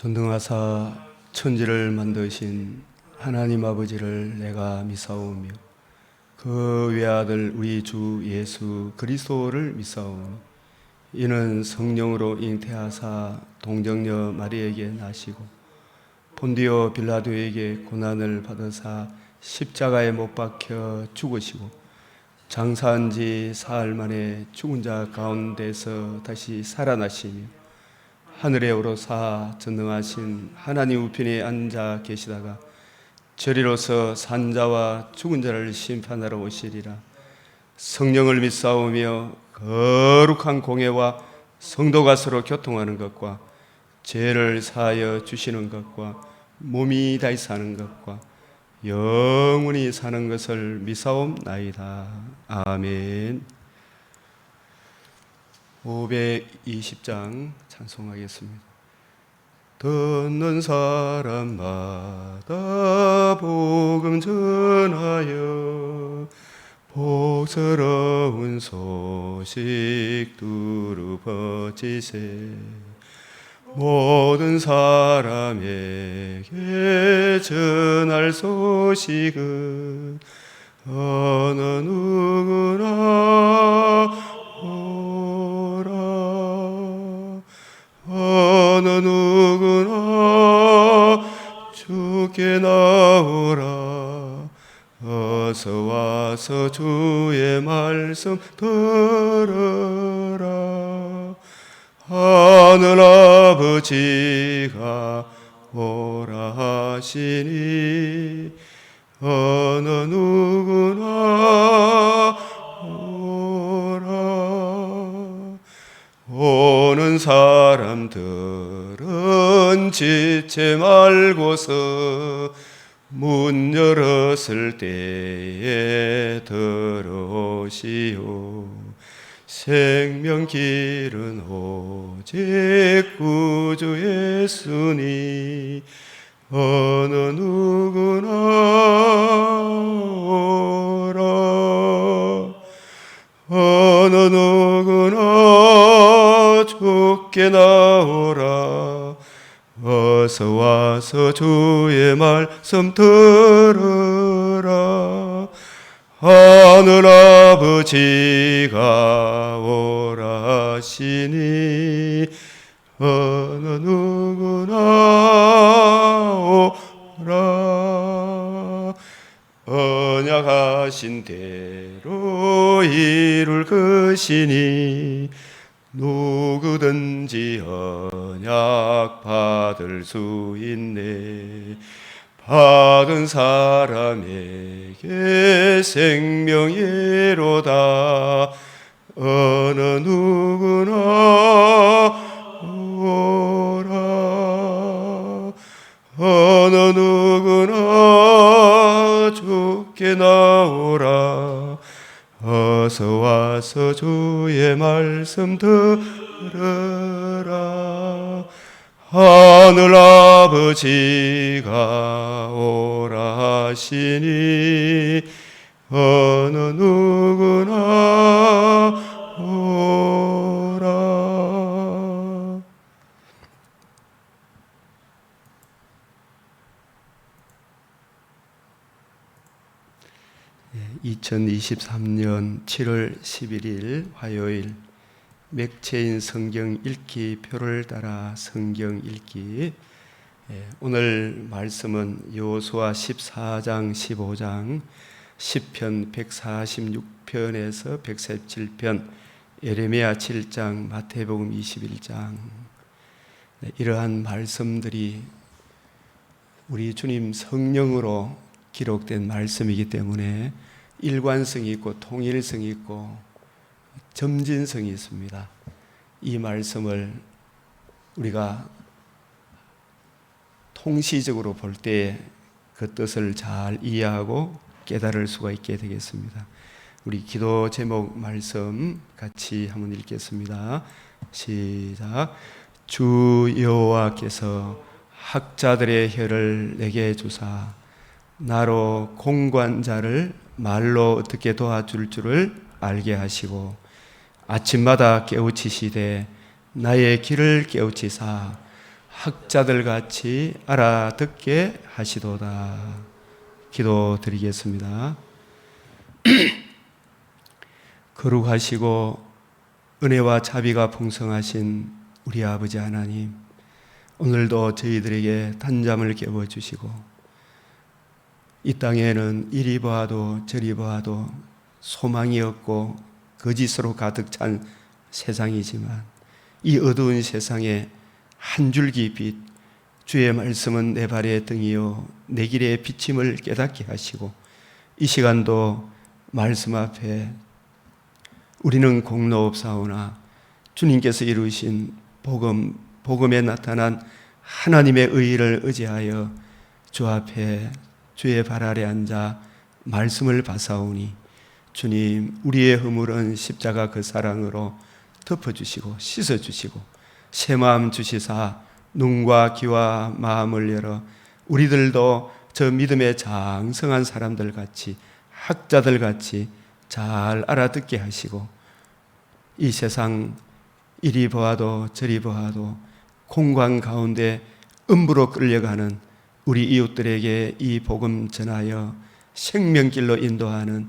전능하사 천지를 만드신 하나님 아버지를 내가 믿사오며 그 외아들 우리 주 예수 그리스도를 믿사오니 이는 성령으로 잉태하사 동정녀 마리에게 나시고 본디오 빌라도에게 고난을 받으사 십자가에 못 박혀 죽으시고 장사한 지 사흘 만에 죽은 자 가운데서 다시 살아나시며 하늘에 오르사 전능하신 하나님 우편에 앉아 계시다가 저리로서 산자와 죽은 자를 심판하러 오시리라. 성령을 믿사오며 거룩한 공회와 성도가 서로 교통하는 것과 죄를 사하여 주시는 것과 몸이 다시 사는 것과 영원히 사는 것을 믿사옵나이다. 아멘. 520장 찬송하겠습니다. 듣는 사람마다 복음 전하여 복스러운 소식 두루 퍼지세. 모든 사람에게 전할 소식은 어느 누구나 어느 누구나 주께 나오라. 어서 와서 주의 말씀 들으라. 하늘 아버지가 오라 하시니 어느 누구나 오는 사람들은 지체 말고서 문 열었을 때에 들어오시오. 생명길은 오직 구주 예수니 어느 누구나 오라. 어느 누구나 주께 나오라. 어서 와서 주의 말씀 들으라. 하늘 아버지가 오라 하시니 어느 누구나 오라. 언약하신 대로 이룰 것이니 누구든지 언약 받을 수 있네. 받은 사람에게 생명이로다. 어느 누구나 오라. 어느 누구나 주께 나오라. 어서 와서 주의 말씀 들으라. 하늘 아버지가 오라 하시니 어느 누구나 오라. 2023년 7월 11일 화요일 맥체인 성경 읽기 표를 따라 성경 읽기. 오늘 말씀은 여호수아 14장 15장 시편 146편에서 147편 예레미야 7장 마태복음 21장. 이러한 말씀들이 우리 주님 성령으로 기록된 말씀이기 때문에 일관성이 있고 통일성이 있고 점진성이 있습니다. 이 말씀을 우리가 통시적으로 볼 때 그 뜻을 잘 이해하고 깨달을 수가 있게 되겠습니다. 우리 기도 제목 말씀 같이 한번 읽겠습니다. 시작. 주 여호와께서 학자들의 혀를 내게 주사 나로 공관자를 말로 어떻게 도와줄 줄을 알게 하시고 아침마다 깨우치시되 나의 길을 깨우치사 학자들 같이 알아듣게 하시도다. 기도드리겠습니다. 거룩하시고 은혜와 자비가 풍성하신 우리 아버지 하나님, 오늘도 저희들에게 단잠을 깨워주시고 이 땅에는 이리 보아도 저리 보아도 소망이 없고 거짓으로 가득 찬 세상이지만 이 어두운 세상에 한 줄기 빛, 주의 말씀은 내 발의 등이요 내 길의 비침을 깨닫게 하시고 이 시간도 말씀 앞에 우리는 공로 없사오나 주님께서 이루신 복음에 나타난 하나님의 의의를 의지하여 주 앞에 주의 발 아래 앉아 말씀을 받사오니 주님, 우리의 허물은 십자가 그 사랑으로 덮어주시고 씻어주시고 새 마음 주시사 눈과 귀와 마음을 열어 우리들도 저 믿음의 장성한 사람들 같이 학자들 같이 잘 알아듣게 하시고 이 세상 이리 보아도 저리 보아도 공간 가운데 음부로 끌려가는 우리 이웃들에게 이 복음 전하여 생명길로 인도하는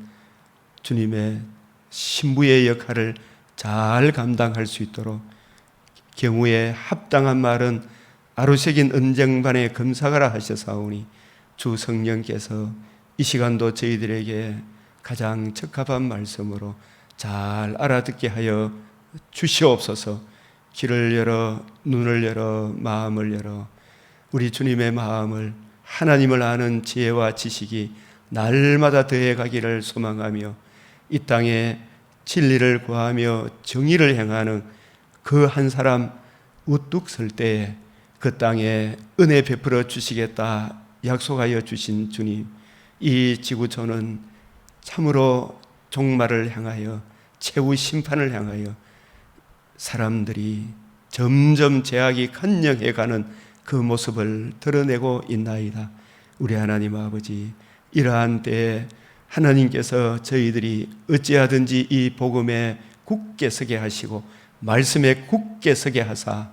주님의 신부의 역할을 잘 감당할 수 있도록 경우에 합당한 말은 아루새긴 은쟁반에 금사가라 하셔사오니 주 성령께서 이 시간도 저희들에게 가장 적합한 말씀으로 잘 알아듣게 하여 주시옵소서. 귀를 열어 눈을 열어 마음을 열어 우리 주님의 마음을 하나님을 아는 지혜와 지식이 날마다 더해가기를 소망하며 이 땅에 진리를 구하며 정의를 행하는 그 한 사람 우뚝 설 때에 그 땅에 은혜 베풀어 주시겠다 약속하여 주신 주님, 이 지구촌은 참으로 종말을 향하여 최후 심판을 향하여 사람들이 점점 죄악이 간영해가는 그 모습을 드러내고 있나이다. 우리 하나님 아버지, 이러한 때에 하나님께서 저희들이 어찌하든지 이 복음에 굳게 서게 하시고 말씀에 굳게 서게 하사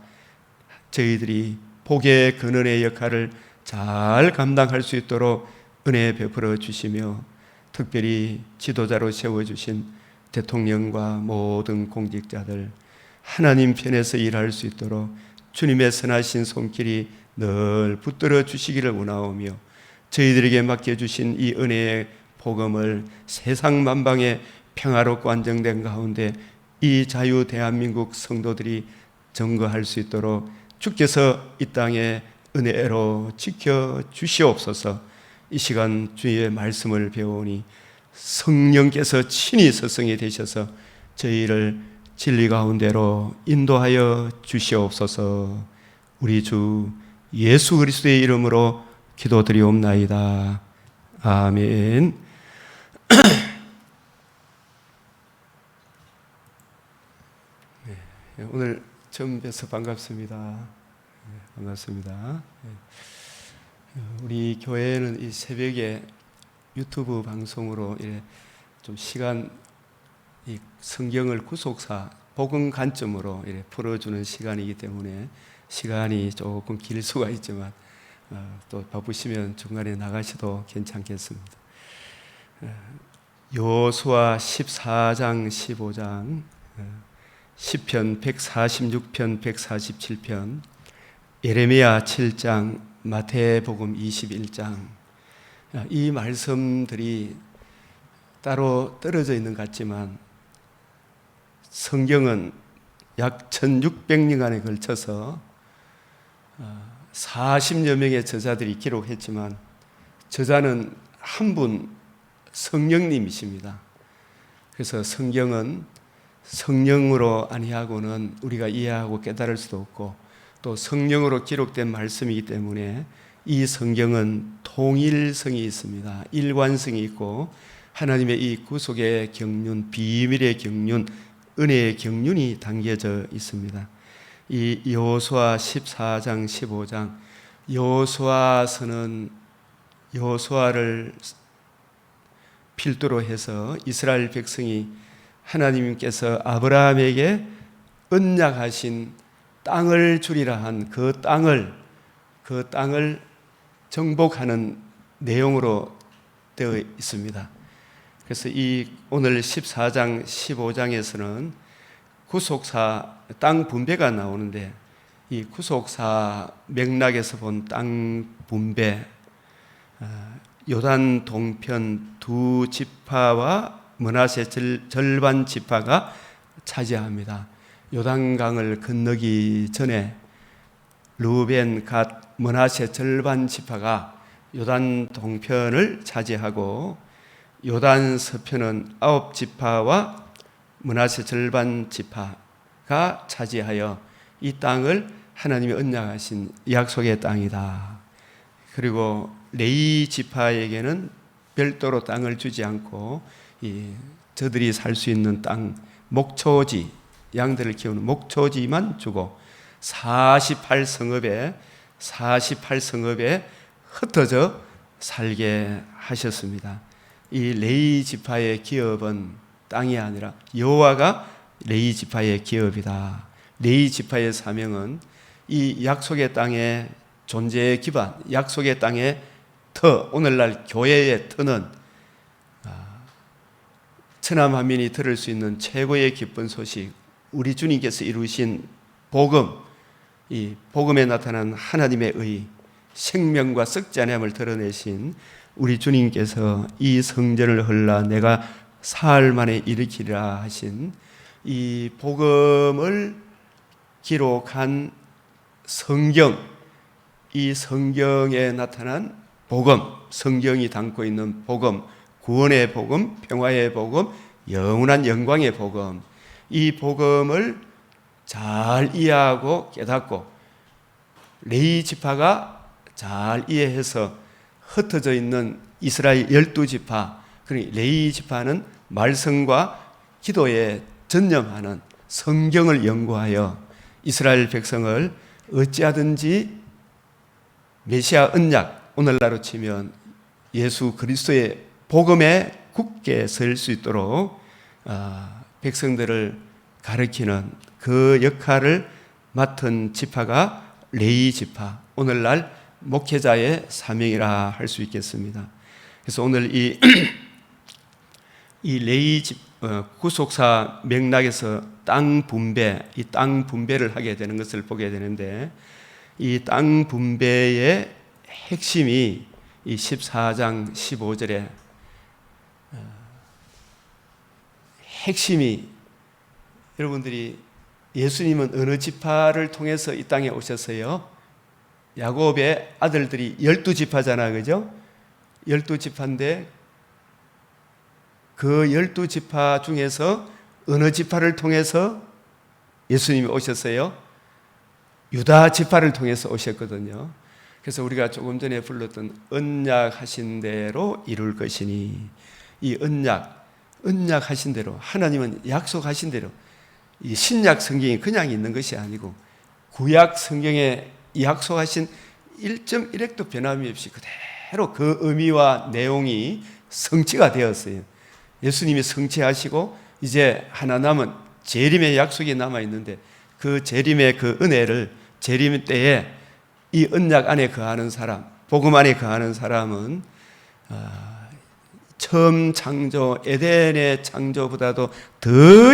저희들이 복의 근원의 역할을 잘 감당할 수 있도록 은혜 베풀어 주시며 특별히 지도자로 세워주신 대통령과 모든 공직자들 하나님 편에서 일할 수 있도록 주님의 선하신 손길이 늘 붙들어 주시기를 원하오며 저희들에게 맡겨주신 이 은혜의 복음을 세상 만방에 평화롭고 안정된 가운데 이 자유 대한민국 성도들이 증거할 수 있도록 주께서 이 땅에 은혜로 지켜 주시옵소서. 이 시간 주의 말씀을 배우니 성령께서 친히 서성이 되셔서 저희를 진리 가운데로 인도하여 주시옵소서. 우리 주 예수 그리스도의 이름으로 기도드리옵나이다. 아멘. 네, 오늘 처음 뵈서 반갑습니다. 네, 반갑습니다. 네. 우리 교회는 이 새벽에 유튜브 방송으로 좀 시간 이 성경을 구속사 복음 관점으로 풀어주는 시간이기 때문에 시간이 조금 길 수가 있지만 또 바쁘시면 중간에 나가셔도 괜찮겠습니다. 여호수아 14장 15장 시편 146편 147편 예레미야 7장 마태복음 21장 이 말씀들이 따로 떨어져 있는 것 같지만 성경은 약 1600년간에 걸쳐서 40여 명의 저자들이 기록했지만 저자는 한 분 성령님이십니다. 그래서 성경은 성령으로 아니하고는 우리가 이해하고 깨달을 수도 없고 또 성령으로 기록된 말씀이기 때문에 이 성경은 통일성이 있습니다. 일관성이 있고 하나님의 이 구속의 경륜, 비밀의 경륜, 은혜의 경륜이 담겨져 있습니다. 이 여호수아 14장 15장 여호수아서는 여호수아를 필두로 해서 이스라엘 백성이 하나님께서 아브라함에게 언약하신 땅을 주리라 한 그 땅을 정복하는 내용으로 되어 있습니다. 그래서 이 오늘 14장, 15장에서는 구속사 땅 분배가 나오는데, 이 구속사 맥락에서 본 땅 분배, 요단 동편 두 지파와 므낫세 절반 지파가 차지합니다. 요단강을 건너기 전에 르우벤, 갓, 므낫세 절반 지파가 요단 동편을 차지하고, 요단 서편은 9지파와 므낫세 절반 지파가 차지하여 이 땅을 하나님이 언약하신 약속의 땅이다. 그리고 레위 지파에게는 별도로 땅을 주지 않고 저들이 살 수 있는 땅, 목초지, 양들을 키우는 목초지만 주고 48성읍에 흩어져 살게 하셨습니다. 이 레위 지파의 기업은 땅이 아니라 여호와가 레위 지파의 기업이다. 레위 지파의 사명은 이 약속의 땅의 존재의 기반, 약속의 땅의 터, 오늘날 교회의 터는 천하만민이 들을 수 있는 최고의 기쁜 소식, 우리 주님께서 이루신 복음, 이 복음에 나타난 하나님의 의, 생명과 썩지 아니함을 드러내신 우리 주님께서 이 성전을 헐라 내가 사흘 만에 일으키리라 하신 이 복음을 기록한 성경, 이 성경에 나타난 복음, 성경이 담고 있는 복음, 구원의 복음, 평화의 복음, 영원한 영광의 복음, 이 복음을 잘 이해하고 깨닫고 레위 지파가 잘 이해해서 흩어져 있는 이스라엘 12지파, 그러니 레위 지파는 말씀과 기도에 전념하는, 성경을 연구하여 이스라엘 백성을 어찌하든지 메시아 언약, 오늘날로 치면 예수 그리스도의 복음에 굳게 설 수 있도록 백성들을 가르치는 그 역할을 맡은 지파가 레위 지파, 오늘날 목회자의 사명이라 할 수 있겠습니다. 그래서 오늘 이 레위 구속사 맥락에서 땅 분배, 이 땅 분배를 하게 되는 것을 보게 되는데, 이 땅 분배의 핵심이 이 14장 15절에 핵심이, 여러분들이 예수님은 어느 지파를 통해서 이 땅에 오셨어요? 야곱의 아들들이 12지파잖아, 그죠? 12지파인데 그 12지파 중에서 어느 지파를 통해서 예수님이 오셨어요? 유다 지파를 통해서 오셨거든요. 그래서 우리가 조금 전에 불렀던 언약하신 대로 이룰 것이니, 이 언약하신 대로, 하나님은 약속하신 대로, 이 신약 성경이 그냥 있는 것이 아니고 구약 성경에 약속하신 1.1획도 변함이 없이 그대로 그 의미와 내용이 성취가 되었어요. 예수님이 성취하시고 이제 하나 남은 재림의 약속이 남아있는데, 그 재림의 그 은혜를 재림 때에 이 언약 안에 거하는 사람, 복음 안에 거하는 사람은 처음 창조, 에덴의 창조보다도 더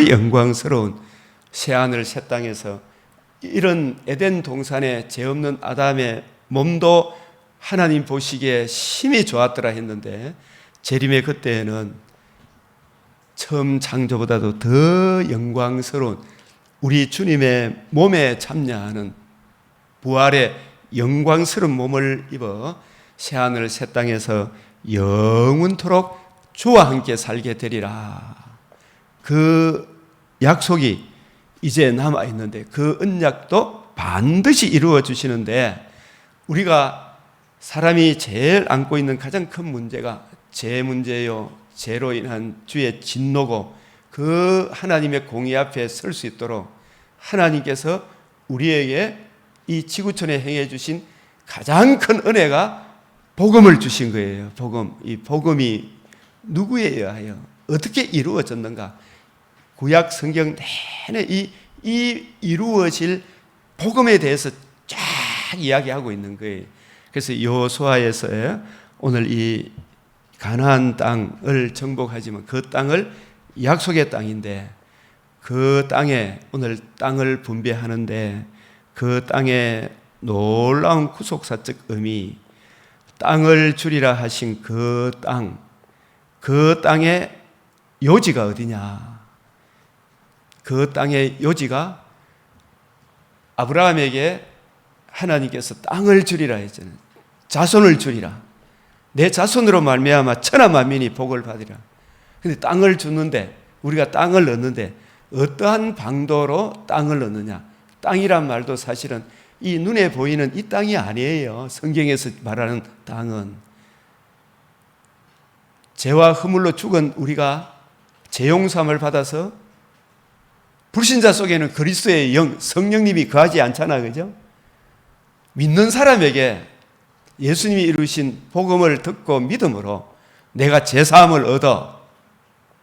영광스러운 새하늘 새 땅에서, 이런 에덴 동산에 죄 없는 아담의 몸도 하나님 보시기에 심히 좋았더라 했는데, 재림의 그때에는 처음 창조보다도 더 영광스러운 우리 주님의 몸에 참여하는 부활의 영광스러운 몸을 입어 새하늘 새 땅에서 영원토록 주와 함께 살게 되리라. 그 약속이 이제 남아있는데, 그 언약도 반드시 이루어 주시는데, 우리가 사람이 제일 안고 있는 가장 큰 문제가 죄 문제요, 죄로 인한 주의 진노고, 그 하나님의 공의 앞에 설 수 있도록 하나님께서 우리에게 이 지구촌에 행해 주신 가장 큰 은혜가 복음을 주신 거예요. 복음. 이 복음이 누구에 의하여 어떻게 이루어졌는가? 구약 성경 내내 이 이루어질 복음에 대해서 쫙 이야기하고 있는 거예요. 그래서 여호수아에서 오늘 이 가나안 땅을 정복하지만 그 땅을 약속의 땅인데 그 땅에 오늘 땅을 분배하는데 그 땅에 놀라운 구속사적 의미, 땅을 주리라 하신 그 땅, 그 땅의 요지가 어디냐? 그 땅의 요지가 아브라함에게 하나님께서 땅을 주리라 했잖아요. 자손을 주리라. 내 자손으로 말미암아 천하 만민이 복을 받으리라. 근데 땅을 주는데, 우리가 땅을 얻는데 어떠한 방도로 땅을 얻느냐? 땅이란 말도 사실은 이 눈에 보이는 이 땅이 아니에요. 성경에서 말하는 땅은 죄와 허물로 죽은 우리가 죄용삼을 받아서 불신자 속에는 그리스도의 영, 성령님이 거하지 않잖아, 그죠? 믿는 사람에게 예수님이 이루신 복음을 듣고 믿음으로 내가 제사함을 얻어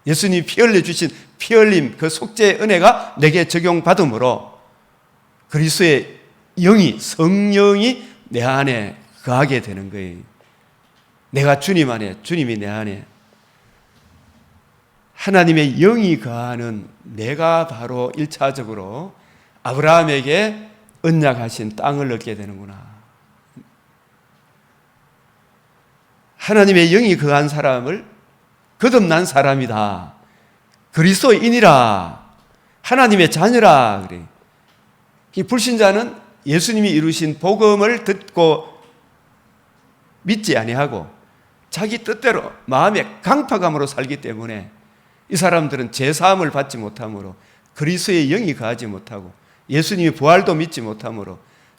예수님이 피 흘려 주신 피 흘림 그 속죄의 은혜가 내게 적용받음으로 그리스도의 영이, 성령이 내 안에 거하게 되는 거예요. 내가 주님 안에, 주님이 내 안에. 하나님의 영이 거하는 내가 바로 1차적으로 아브라함에게 언약하신 땅을 얻게 되는구나. 하나님의 영이 거한 사람을 거듭난 사람이다. 그리스도인이라. 하나님의 자녀라. 그래. 이 불신자는 예수님이 이루신 복음을 듣고 믿지 아니하고 자기 뜻대로 마음의 강팍함으로 살기 때문에 이 사람들은 제사함을 받지 못하므로 그리스도의 영이 거하지 못하고 예수님이 부활도 믿지 못하므로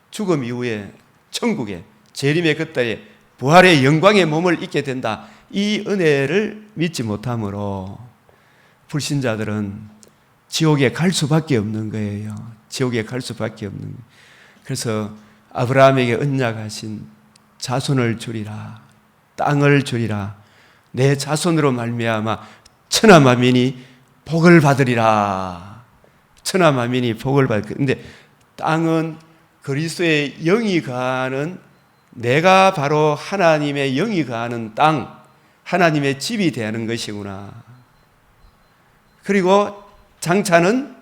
죽음 이후에 천국에 재림의 그때에 부활의 영광의 몸을 입게 된다. 이 은혜를 믿지 못하므로 불신자들은 지옥에 갈 수밖에 없는 거예요. 지옥에 갈 수밖에 없는 거예요. 그래서 아브라함에게 언약하신 자손을 주리라, 땅을 주리라, 내 자손으로 말미암아 천하 만민이 복을 받으리라. 천하 만민이 복을 받을. 근데 땅은 그리스도의 영이 거하는, 내가 바로 하나님의 영이 거하는 땅, 하나님의 집이 되는 것이구나. 그리고 장차는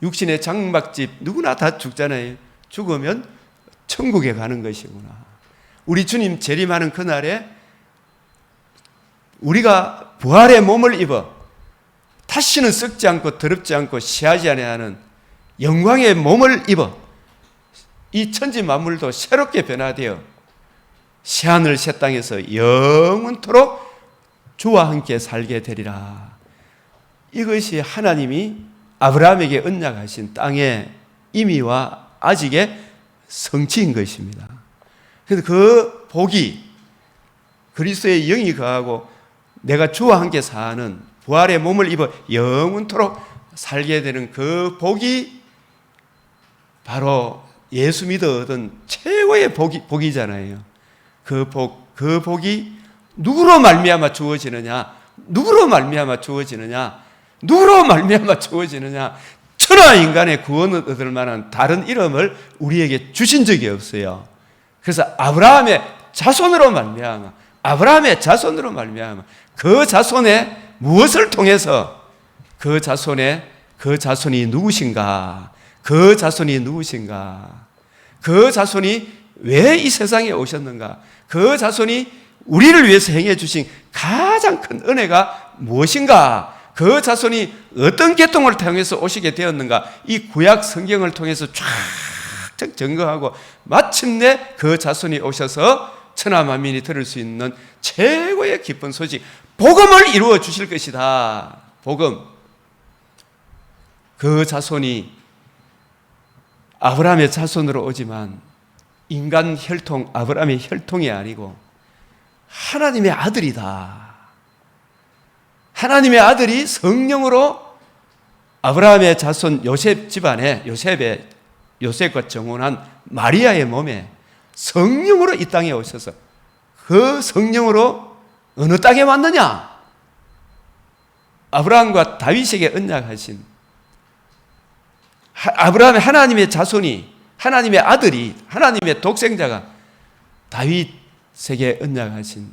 육신의 장막집, 누구나 다 죽잖아요. 죽으면 천국에 가는 것이구나. 우리 주님 재림하는 그날에 우리가 부활의 몸을 입어 다시는 썩지 않고 더럽지 않고 시하지 아니하는 영광의 몸을 입어 이 천지 만물도 새롭게 변화되어 새하늘 새 땅에서 영원토록 주와 함께 살게 되리라. 이것이 하나님이 아브라함에게 언약하신 땅의 임의와 아직의 성취인 것입니다. 그래서 그 복이 그리스도의 영이 거하고 내가 주와 함께 사는 부활의 몸을 입어 영원토록 살게 되는 그 복이 바로 예수 믿어 얻은 최고의 복이잖아요. 그 복이 누구로 말미암아 주어지느냐? 누구로 말미암아 주어지느냐? 누구로 말미암아 주어지느냐? 천하 인간의 구원을 얻을 만한 다른 이름을 우리에게 주신 적이 없어요. 그래서 아브라함의 자손으로 말미암아, 아브라함의 자손으로 말미암아, 그 자손의 무엇을 통해서 그 자손이 누구신가? 그 자손이 누구신가? 그 자손이 왜 이 세상에 오셨는가? 그 자손이 우리를 위해서 행해 주신 가장 큰 은혜가 무엇인가? 그 자손이 어떤 계통을 통해서 오시게 되었는가? 이 구약 성경을 통해서 쫙 점검하고 마침내 그 자손이 오셔서 천하 만민이 들을 수 있는 최고의 기쁜 소식, 복음을 이루어 주실 것이다. 복음. 그 자손이 아브라함의 자손으로 오지만 인간 혈통, 아브라함의 혈통이 아니고 하나님의 아들이다. 하나님의 아들이 성령으로 아브라함의 자손 요셉 집안에 요셉과 정혼한 마리아의 몸에 성령으로 이 땅에 오셔서 그 성령으로 어느 땅에 왔느냐? 아브라함과 다윗에게 언약하신 아브라함의 하나님의 자손이 하나님의 아들이, 하나님의 독생자가 다윗에게 언약하신,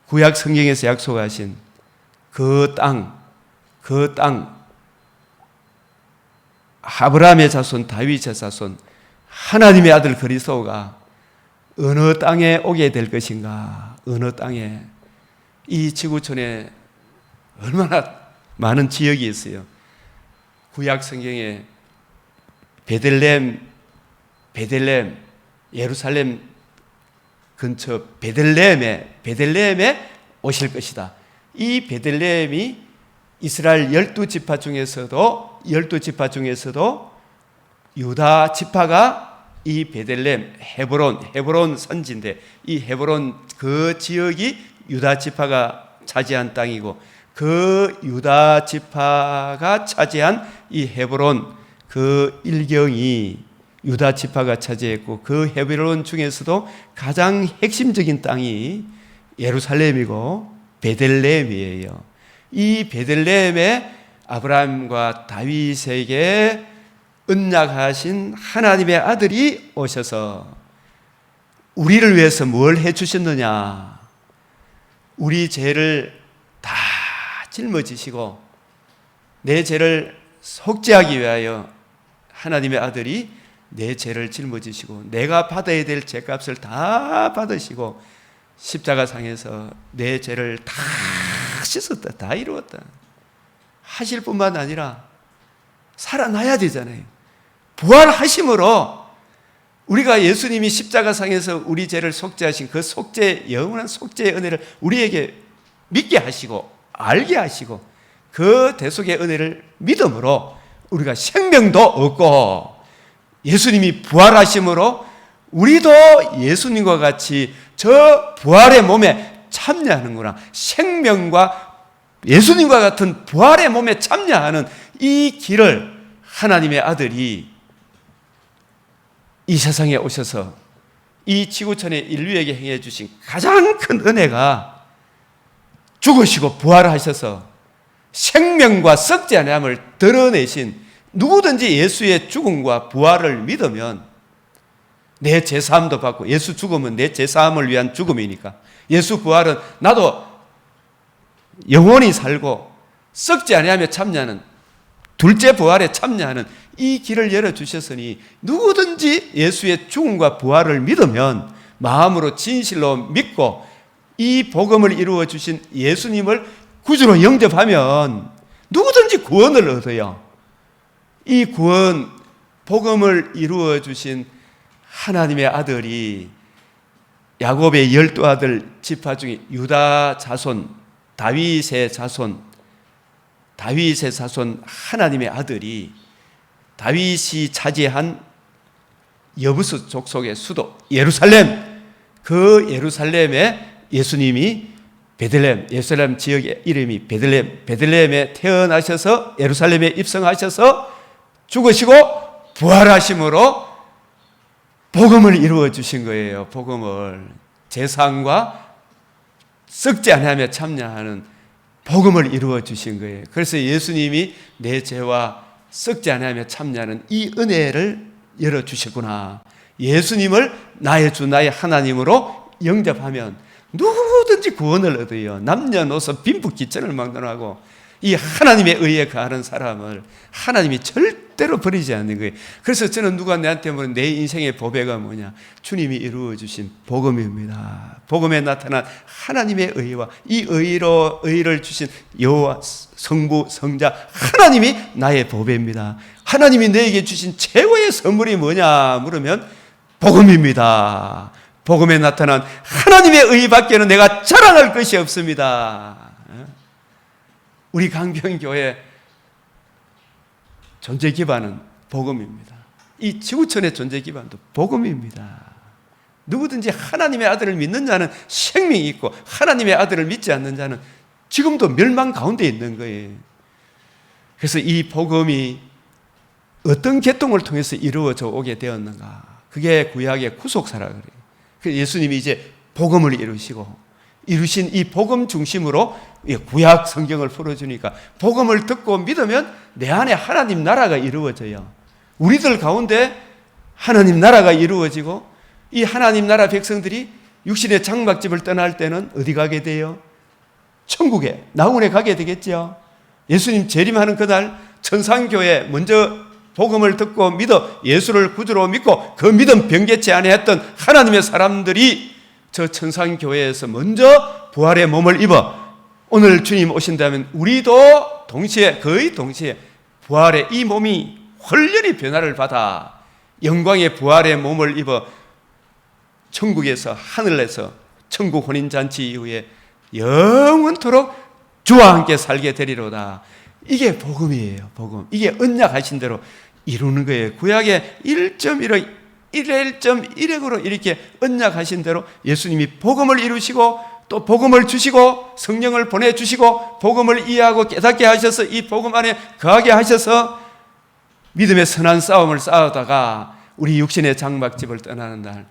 구약 성경에서 약속하신 그 땅, 아브라함의 자손, 다윗의 자손, 하나님의 아들 그리스도가 어느 땅에 오게 될 것인가? 어느 땅에? 이 지구촌에 얼마나 많은 지역이 있어요. 구약 성경에 베들레헴, 예루살렘 근처 베들레헴에 오실 것이다. 이 베들레헴이 이스라엘 12지파 중에서도 유다 지파가 이 베들레헴, 헤브론 선지인데, 이 헤브론 그 지역이 유다 지파가 차지한 땅이고, 그 유다 지파가 차지한 이 헤브론 그 일경이 유다 지파가 차지했고, 그 헤브론 중에서도 가장 핵심적인 땅이 예루살렘이고 베들레헴이에요. 이 베들레헴에 아브라함과 다윗에게 언약하신 하나님의 아들이 오셔서 우리를 위해서 뭘 해주셨느냐? 우리 죄를 다 짊어지시고 내 죄를 속죄하기 위하여 하나님의 아들이 내 죄를 짊어지시고 내가 받아야 될 죄값을 다 받으시고 십자가상에서 내 죄를 다 씻었다, 다 이루었다 하실 뿐만 아니라 살아나야 되잖아요. 부활하심으로 우리가 예수님이 십자가상에서 우리 죄를 속죄하신 그 영원한 속죄의 은혜를 우리에게 믿게 하시고 알게 하시고 그 대속의 은혜를 믿음으로 우리가 생명도 얻고, 예수님이 부활하심으로 우리도 예수님과 같이 저 부활의 몸에 참여하는구나. 생명과 예수님과 같은 부활의 몸에 참여하는 이 길을 하나님의 아들이 이 세상에 오셔서 이 지구촌의 인류에게 행해 주신 가장 큰 은혜가 죽으시고 부활하셔서 생명과 썩지 아니함을 드러내신, 누구든지 예수의 죽음과 부활을 믿으면 내 죄사함도 받고, 예수 죽음은 내 죄사함을 위한 죽음이니까, 예수 부활은 나도 영원히 살고 썩지 아니하며 참여하는, 둘째 부활에 참여하는 이 길을 열어주셨으니 누구든지 예수의 죽음과 부활을 믿으면, 마음으로 진실로 믿고 이 복음을 이루어 주신 예수님을 구주로 영접하면 누구든지 구원을 얻어요. 이 구원, 복음을 이루어 주신 하나님의 아들이 야곱의 12아들 지파 중에 유다 자손, 다윗의 자손 하나님의 아들이 다윗이 차지한 여부스 족속의 수도 예루살렘, 그 예루살렘에 예수님이 예루살렘 지역의 이름이 베들레헴에 태어나셔서 예루살렘에 입성하셔서 죽으시고 부활하심으로 복음을 이루어 주신 거예요. 복음을, 제사함과 썩지 아니하며 참여하는 복음을 이루어 주신 거예요. 그래서 예수님이 내 죄와 썩지 아니하며 참여하는 이 은혜를 열어 주셨구나. 예수님을 나의 주, 나의 하나님으로 영접하면 누구든지 구원을 얻어요. 남녀노소 빈부귀천을 막론하고 이 하나님의 의에 거하는 사람을 하나님이 절대로 버리지 않는 거예요. 그래서 저는 누가 내한테 물으면 내 인생의 보배가 뭐냐? 주님이 이루어 주신 복음입니다. 복음에 나타난 하나님의 의와 이 의를 주신 여호와 성부 성자 하나님이 나의 보배입니다. 하나님이 내게 주신 최고의 선물이 뭐냐 물으면 복음입니다. 복음에 나타난 하나님의 의밖에는 내가 자랑할 것이 없습니다. 우리 강변교회 존재 기반은 복음입니다. 이 지구촌의 존재 기반도 복음입니다. 누구든지 하나님의 아들을 믿는 자는 생명이 있고 하나님의 아들을 믿지 않는 자는 지금도 멸망 가운데 있는 거예요. 그래서 이 복음이 어떤 계통을 통해서 이루어져 오게 되었는가? 그게 구약의 구속사라 그래요. 그래서 예수님이 이제 복음을 이루신 이 복음 중심으로 구약 성경을 풀어주니까 복음을 듣고 믿으면 내 안에 하나님 나라가 이루어져요. 우리들 가운데 하나님 나라가 이루어지고 이 하나님 나라 백성들이 육신의 장막집을 떠날 때는 어디 가게 돼요? 천국에, 낙원에 가게 되겠죠. 예수님 재림하는 그날 천상교회 먼저 복음을 듣고 믿어 예수를 구주로 믿고 그 믿음 변개치 아니했던 하나님의 사람들이 저 천상교회에서 먼저 부활의 몸을 입어 오늘 주님 오신다면 우리도 동시에, 거의 동시에 부활의 이 몸이 완전히 변화를 받아 영광의 부활의 몸을 입어 천국에서, 하늘에서 천국 혼인잔치 이후에 영원토록 주와 함께 살게 되리로다. 이게 복음이에요. 복음. 이게 언약하신 대로 이루는 거예요. 구약의 1.1억 1.1억으로 이렇게 언약하신 대로 예수님이 복음을 이루시고 또 복음을 주시고 성령을 보내주시고 복음을 이해하고 깨닫게 하셔서 이 복음 안에 거하게 하셔서 믿음의 선한 싸움을 싸우다가 우리 육신의 장막집을 떠나는 날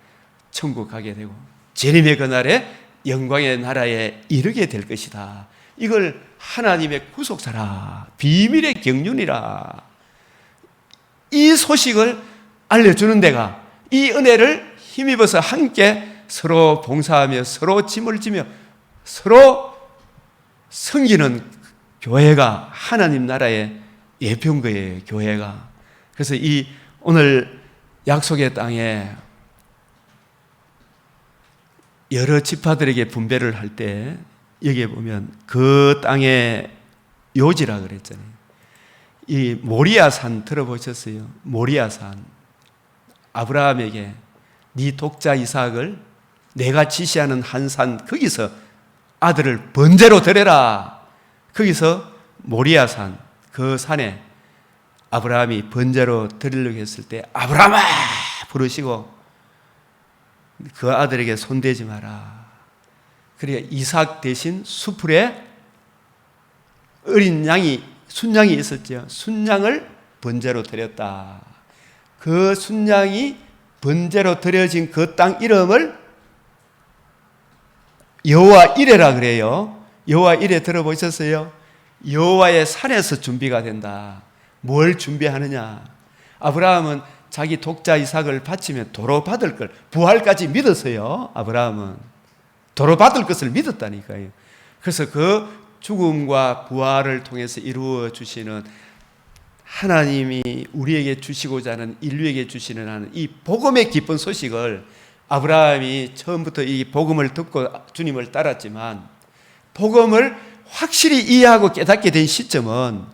천국 가게 되고 재림의 그날에 영광의 나라에 이르게 될 것이다. 이걸 하나님의 구속사라, 비밀의 경륜이라, 이 소식을 알려주는 데가 이 은혜를 힘입어서 함께 서로 봉사하며 서로 짐을 지며 서로 섬기는 교회가 하나님 나라의 예표인 거예요. 교회가. 그래서 이 오늘 약속의 땅에 여러 지파들에게 분배를 할 때 여기에 보면 그 땅의 요지라 그랬잖아요. 이 모리아산 들어보셨어요? 모리아산. 아브라함에게 네 독자 이삭을 내가 지시하는 한 산, 거기서 아들을 번제로 드려라. 거기서 모리아산, 그 산에 아브라함이 번제로 드리려고 했을 때 아브라함아 부르시고 그 아들에게 손대지 마라. 그래 이삭 대신 수풀에 어린 양이, 순양이 있었죠. 순양을 번제로 드렸다. 그 순양이 번제로 드려진 그 땅 이름을 여호와 이레라 그래요. 여호와 이레 들어보셨어요? 여호와의 산에서 준비가 된다. 뭘 준비하느냐? 아브라함은 자기 독자 이삭을 바치면 도로 받을 걸 부활까지 믿었어요. 아브라함은 도로 받을 것을 믿었다니까요. 그래서 그 죽음과 부활을 통해서 이루어 주시는 하나님이 우리에게 주시고자 하는, 인류에게 주시는 하는 이 복음의 기쁜 소식을 아브라함이 처음부터 이 복음을 듣고 주님을 따랐지만 복음을 확실히 이해하고 깨닫게 된 시점은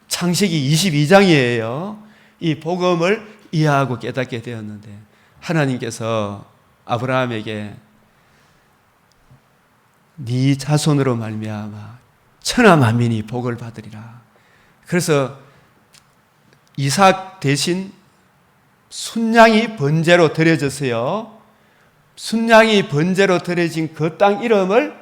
창세기 22장이에요. 이 복음을 이해하고 깨닫게 되었는데 하나님께서 아브라함에게 네 자손으로 말미암아 천하 만민이 복을 받으리라. 그래서 이삭 대신 순양이 번제로 드려졌어요. 순양이 번제로 드려진 그 땅 이름을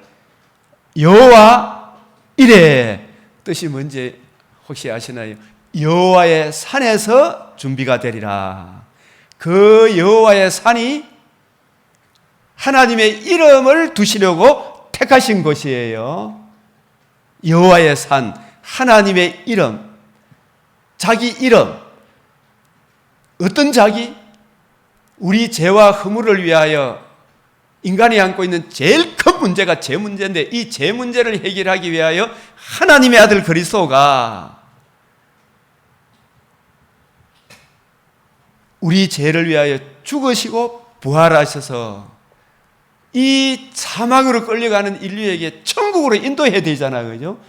여호와 이레, 뜻이 뭔지 혹시 아시나요? 여호와의 산에서 준비가 되리라. 그 여호와의 산이 하나님의 이름을 두시려고 택하신 곳이에요. 여호와의 산, 하나님의 이름, 자기 이름. 어떤 자기? 우리 죄와 허물을 위하여 인간이 안고 있는 제일 큰 문제가 죄 문제인데 이 죄 문제를 해결하기 위하여 하나님의 아들 그리스도가 우리 죄를 위하여 죽으시고 부활하셔서 이 사망으로 끌려가는 인류에게 천국으로 인도해야 되잖아요. 그죠?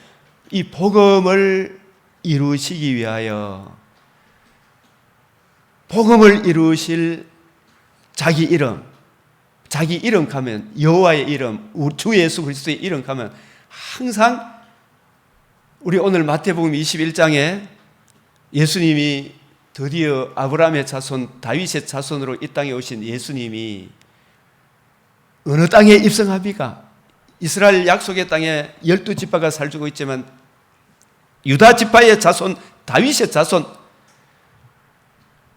이 복음을 이루시기 위하여 복음을 이루실 자기 이름 가면 여호와의 이름, 주 예수 그리스도의 이름 가면 항상 우리 오늘 마태복음 21장에 예수님이 드디어 아브라함의 자손, 다윗의 자손으로 이 땅에 오신 예수님이 어느 땅에 입성합니까? 이스라엘 약속의 땅에 12지파가 살고 있지만 유다 지파의 자손, 다윗의 자손,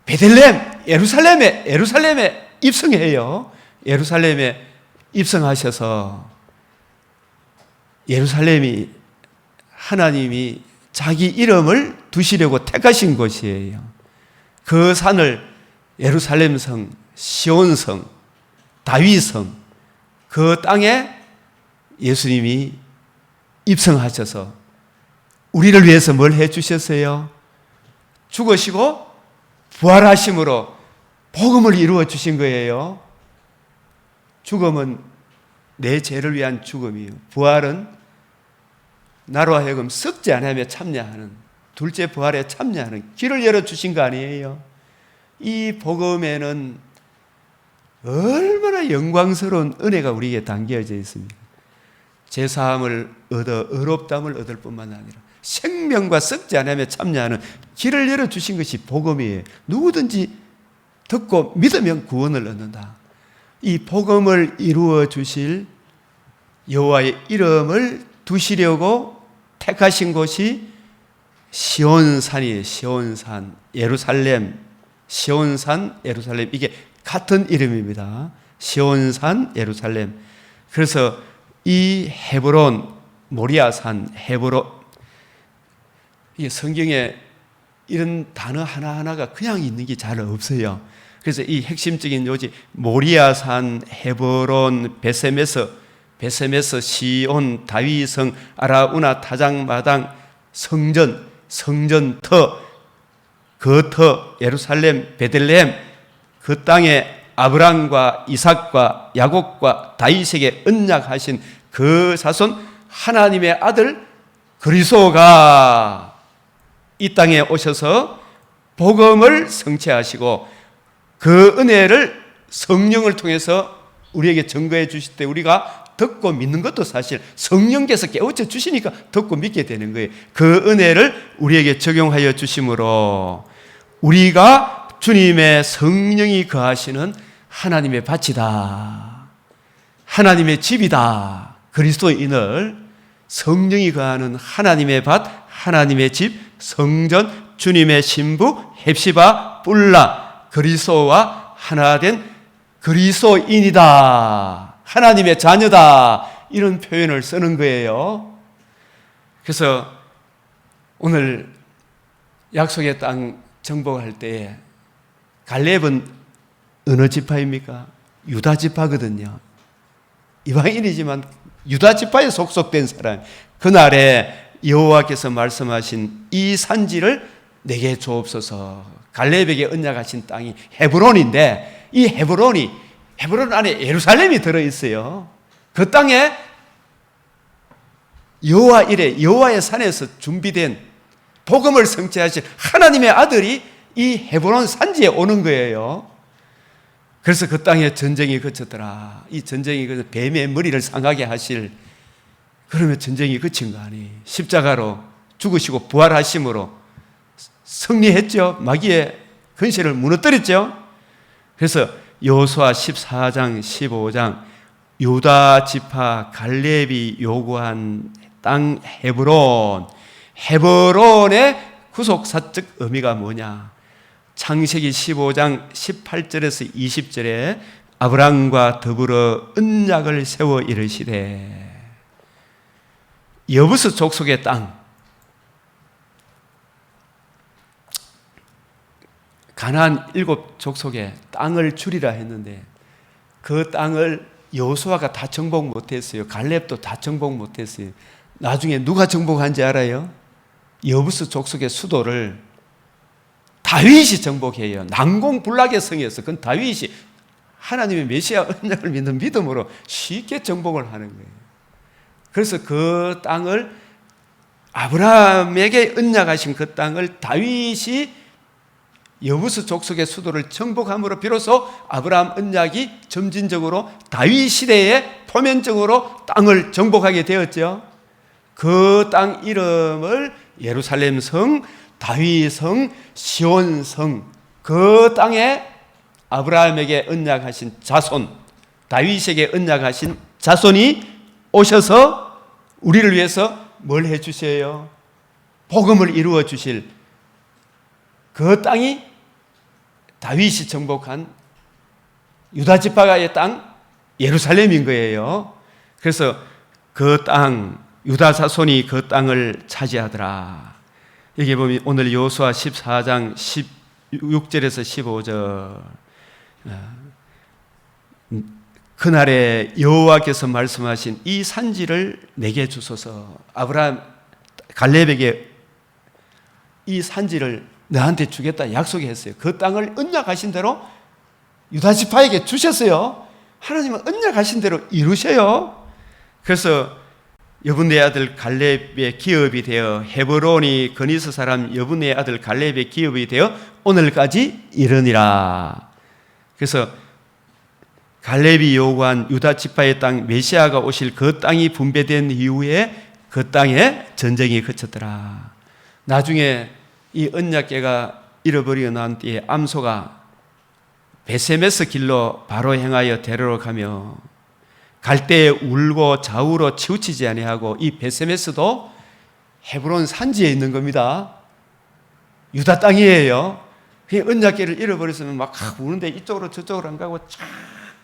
베들레헴, 예루살렘에 입성해요. 예루살렘에 입성하셔서 예루살렘이 하나님이 자기 이름을 두시려고 택하신 곳이에요. 그 산을 예루살렘 성, 시온 성, 다윗 성, 그 땅에 예수님이 입성하셔서 우리를 위해서 뭘 해주셨어요? 죽으시고 부활하심으로 복음을 이루어 주신 거예요. 죽음은 내 죄를 위한 죽음이에요. 부활은 나로 하여금 썩지 않으며 참여하는, 둘째 부활에 참여하는 길을 열어주신 거 아니에요. 이 복음에는 얼마나 영광스러운 은혜가 우리에게 담겨져 있습니다. 제사함을 얻어 의롭다함을 얻을 뿐만 아니라 생명과 썩지 않으며 참여하는 길을 열어주신 것이 복음이에요. 누구든지 듣고 믿으면 구원을 얻는다. 이 복음을 이루어 주실 여호와의 이름을 두시려고 택하신 곳이 시온산이에요. 시온산, 예루살렘, 시온산, 예루살렘, 이게 같은 이름입니다. 시온산, 예루살렘. 그래서 이 헤브론, 모리아산, 헤브론, 이게 성경에 이런 단어 하나하나가 그냥 있는 게 잘 없어요. 그래서 이 핵심적인 요지, 모리아산, 헤브론, 베세메스, 시온, 다윗성, 아라우나, 타작마당, 성전, 성전터, 거터, 예루살렘, 베들레헴, 그 땅에 아브람과 이삭과 야곱과 다윗에게 언약하신 그 자손 하나님의 아들 그리스도가 이 땅에 오셔서 복음을 성취하시고 그 은혜를 성령을 통해서 우리에게 증거해 주실 때 우리가 듣고 믿는 것도 사실 성령께서 깨우쳐 주시니까 듣고 믿게 되는 거예요. 그 은혜를 우리에게 적용하여 주심으로 우리가 주님의 성령이 거하시는 하나님의 밭이다, 하나님의 집이다. 그리스도인을 성령이 거하는 하나님의 밭, 하나님의 집, 성전, 주님의 신부, 헵시바, 뿔라, 그리스도와 하나 된 그리스도인이다, 하나님의 자녀다, 이런 표현을 쓰는 거예요. 그래서 오늘 약속의 땅 정복할 때에 갈렙은 어느 지파입니까? 유다 지파거든요. 이방인이지만 유다 지파에 속속된 사람. 그날에 여호와께서 말씀하신 이 산지를 내게 주옵소서. 갈렙에게 언약하신 땅이 헤브론인데, 이 헤브론 안에 예루살렘이 들어있어요. 그 땅에 여호와 이레, 여호와의 산에서 준비된 복음을 성취하실 하나님의 아들이 이 헤브론 산지에 오는 거예요. 그래서 그 땅에 전쟁이 그쳤더라. 이 전쟁이 그쳐 뱀의 머리를 상하게 하실, 그러면 전쟁이 그친 거 아니에요. 십자가로 죽으시고 부활하심으로 승리했죠. 마귀의 근세를 무너뜨렸죠. 그래서 여호수아 14장 15장 유다 지파 갈렙이 요구한 땅 헤브론의 구속사적 의미가 뭐냐? 창세기 15장 18절에서 20절에 아브람과 더불어 언약을 세워 이르시되 여부스 족속의 땅, 가나안 7족속에 땅을 주리라 했는데 그 땅을 여호수아가 다 정복 못했어요. 갈렙도 다 정복 못했어요. 나중에 누가 정복한지 알아요? 여부스 족속의 수도를 다윗이 정복해요. 난공불락의 성이었어. 그건 다윗이 하나님의 메시아 언약을 믿는 믿음으로 쉽게 정복을 하는 거예요. 그래서 그 땅을, 아브라함에게 언약하신 그 땅을 다윗이 여부스 족속의 수도를 정복함으로 비로소 아브라함 언약이 점진적으로 다윗 시대에 표면적으로 땅을 정복하게 되었죠. 그 땅 이름을 예루살렘 성, 다윗 성, 시온 성, 그 땅에 아브라함에게 언약하신 자손, 다윗에게 언약하신 자손이 오셔서 우리를 위해서 뭘 해주세요? 복음을 이루어 주실 그 땅이 다윗이 정복한 유다 지파의 땅 예루살렘인 거예요. 그래서 그 땅, 유다 자손이 그 땅을 차지하더라. 여기 보면 오늘 여호수아 14장 6절에서 15절. 그날에 여호와께서 말씀하신 이 산지를 내게 주소서. 아브라함 갈렙에게 이 산지를 너한테 주겠다 약속했어요. 그 땅을 언약하신 대로 유다 지파에게 주셨어요. 하나님은 언약하신 대로 이루셔요. 그래서 여분의 아들 갈렙의 기업이 되어 헤브론이 그니스 사람 여분의 아들 갈렙의 기업이 되어 오늘까지 이르니라. 그래서 갈렙이 요구한 유다 지파의 땅 메시아가 오실 그 땅이 분배된 이후에 그 땅에 전쟁이 그쳤더라. 나중에 이 언약궤가 잃어버리고 난 뒤에 암소가 베세메스 길로 바로 행하여 데리러 가며 갈 때에 울고 좌우로 치우치지 아니하고, 이 베세메스도 헤브론 산지에 있는 겁니다. 유다 땅이에요. 언약궤를 잃어버렸으면 막 우는데 이쪽으로 저쪽으로 안 가고 쫙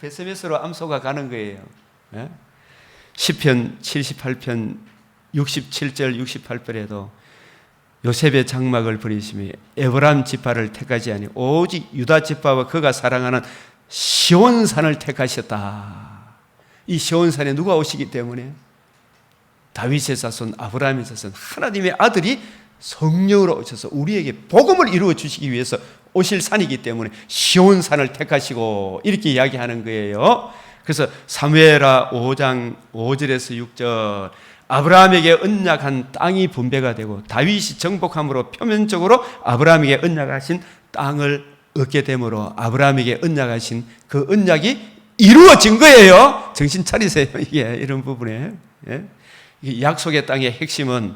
베세메스로 암소가 가는 거예요. 예? 시편 78편 67절 68절에도 요셉의 장막을 버리시며 에브라임 지파를 택하지 아니 오직 유다 지파와 그가 사랑하는 시온산을 택하셨다. 이 시온산에 누가 오시기 때문에? 다윗의 자손 아브라함의 자손 하나님의 아들이 성령으로 오셔서 우리에게 복음을 이루어 주시기 위해서 오실 산이기 때문에 시온산을 택하시고 이렇게 이야기하는 거예요. 그래서 사무엘하 5장 5절에서 6절, 아브라함에게 언약한 땅이 분배가 되고 다윗이 정복함으로 표면적으로 아브라함에게 언약하신 땅을 얻게 되므로 아브라함에게 언약하신 그 언약이 이루어진 거예요. 정신 차리세요. 이게 이런 부분에. 예? 약속의 땅의 핵심은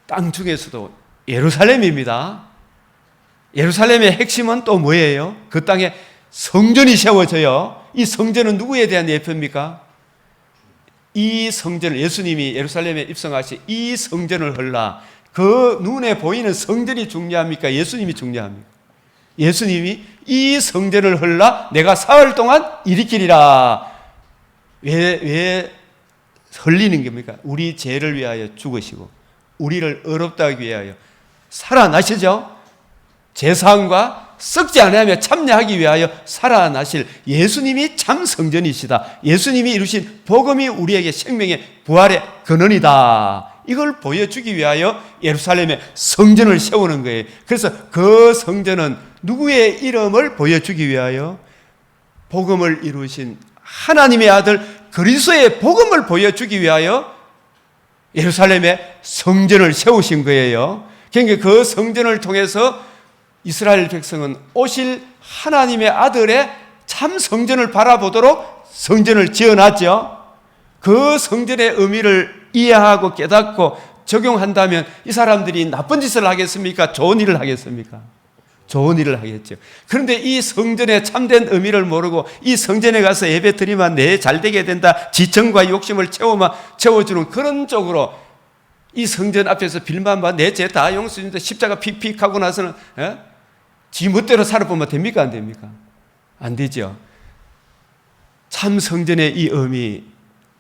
땅 중에서도 예루살렘입니다. 예루살렘의 핵심은 또 뭐예요? 그 땅에 성전이 세워져요. 이 성전은 누구에 대한 예표입니까? 이 성전을, 예수님이 예루살렘에 입성하시 이 성전을 헐라. 그 눈에 보이는 성전이 중요합니까? 예수님이 중요합니까? 예수님이 이 성전을 헐라 내가 사흘 동안 일으키리라. 왜 헐리는 겁니까? 우리 죄를 위하여 죽으시고 우리를 의롭다 하기 위하여 살아나시죠. 제사함과 썩지 않으며 참여하기 위하여 살아나실 예수님이 참 성전이시다. 예수님이 이루신 복음이 우리에게 생명의 부활의 근원이다. 이걸 보여주기 위하여 예루살렘에 성전을 세우는 거예요. 그래서 그 성전은 누구의 이름을 보여주기 위하여? 복음을 이루신 하나님의 아들 그리스도의 복음을 보여주기 위하여 예루살렘에 성전을 세우신 거예요. 그러니까 그 성전을 통해서 이스라엘 백성은 오실 하나님의 아들의 참 성전을 바라보도록 성전을 지어놨죠. 그 성전의 의미를 이해하고 깨닫고 적용한다면 이 사람들이 나쁜 짓을 하겠습니까? 좋은 일을 하겠습니까? 좋은 일을 하겠죠. 그런데 이 성전의 참된 의미를 모르고 이 성전에 가서 예배 드리면 내 잘되게 된다, 지청과 욕심을 채워주는 그런 쪽으로 이 성전 앞에서 빌만 봐, 내 죄 다 용서준다, 십자가 픽픽 하고 나서는 지 멋대로 살아보면 됩니까? 안 됩니까? 안 되죠. 참 성전의 이 의미,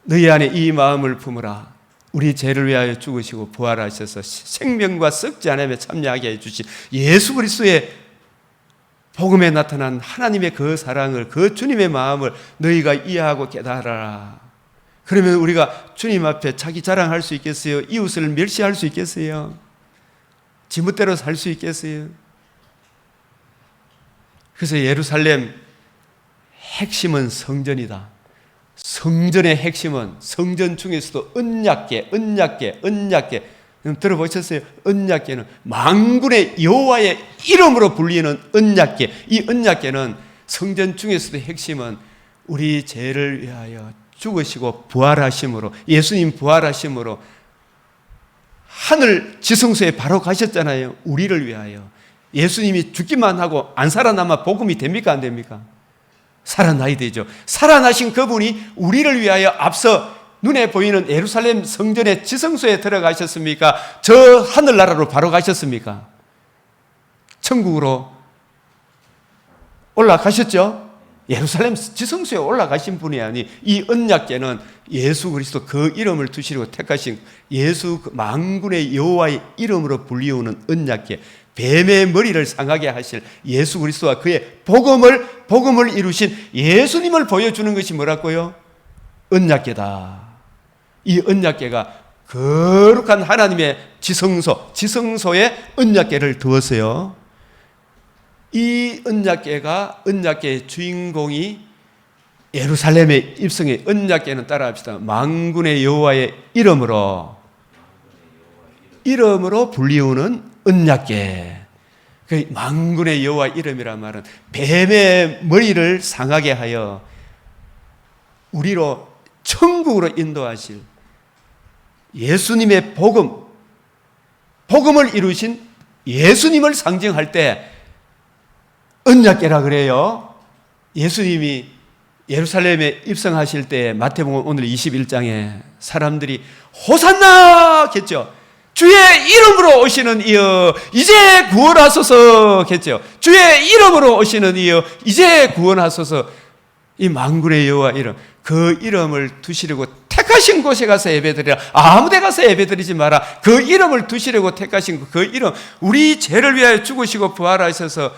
너희 안에 이 마음을 품으라. 우리 죄를 위하여 죽으시고 부활하셔서 생명과 썩지 않으며 참여하게 해주신 예수 그리스도의 복음에 나타난 하나님의 그 사랑을, 그 주님의 마음을 너희가 이해하고 깨달아라. 그러면 우리가 주님 앞에 자기 자랑할 수 있겠어요? 이웃을 멸시할 수 있겠어요? 지멋대로 살 수 있겠어요? 그래서 예루살렘 핵심은 성전이다. 성전의 핵심은 성전 중에서도 언약궤. 들어보셨어요? 언약궤는 만군의 여호와의 이름으로 불리는 언약궤. 이 언약궤는 성전 중에서도 핵심은 우리 죄를 위하여 죽으시고 부활하심으로, 예수님 부활하심으로 하늘 지성소에 바로 가셨잖아요. 우리를 위하여. 예수님이 죽기만 하고 안 살아남아 복음이 됩니까? 안 됩니까? 살아나야 되죠. 살아나신 그분이 우리를 위하여 앞서 눈에 보이는 예루살렘 성전의 지성소에 들어가셨습니까? 저 하늘나라로 바로 가셨습니까? 천국으로 올라가셨죠? 예루살렘 지성소에 올라가신 분이 아니, 이 언약궤는 예수 그리스도 그 이름을 두시려고 택하신 예수 만군의 여호와의 이름으로 불리우는 언약궤. 뱀의 머리를 상하게 하실 예수 그리스도와 그의 복음을 이루신 예수님을 보여주는 것이 뭐라고요? 언약궤다. 이 언약궤가 거룩한 하나님의 지성소에 언약궤를 두었어요. 이 언약궤의 주인공이 예루살렘에 입성해. 언약궤는 따라합시다. 만군의 여호와의 이름으로 불리우는 언약궤. 그 만군의 여호와 이름이란 말은 뱀의 머리를 상하게 하여 우리로 천국으로 인도하실 예수님의 복음을 이루신 예수님을 상징할 때 언약궤라 그래요. 예수님이 예루살렘에 입성하실 때 마태복음 오늘 21장에 사람들이 호산나 겠죠. 주의 이름으로 오시는 이여 이제 구원하소서 겠죠. 주의 이름으로 오시는 이여 이제 구원하소서. 이 만군의 여호와 이름, 그 이름을 두시려고 택하신 곳에 가서 예배드리라. 아무 데 가서 예배드리지 마라. 그 이름을 두시려고 택하신 그 이름, 우리 죄를 위하여 죽으시고 부활하셔서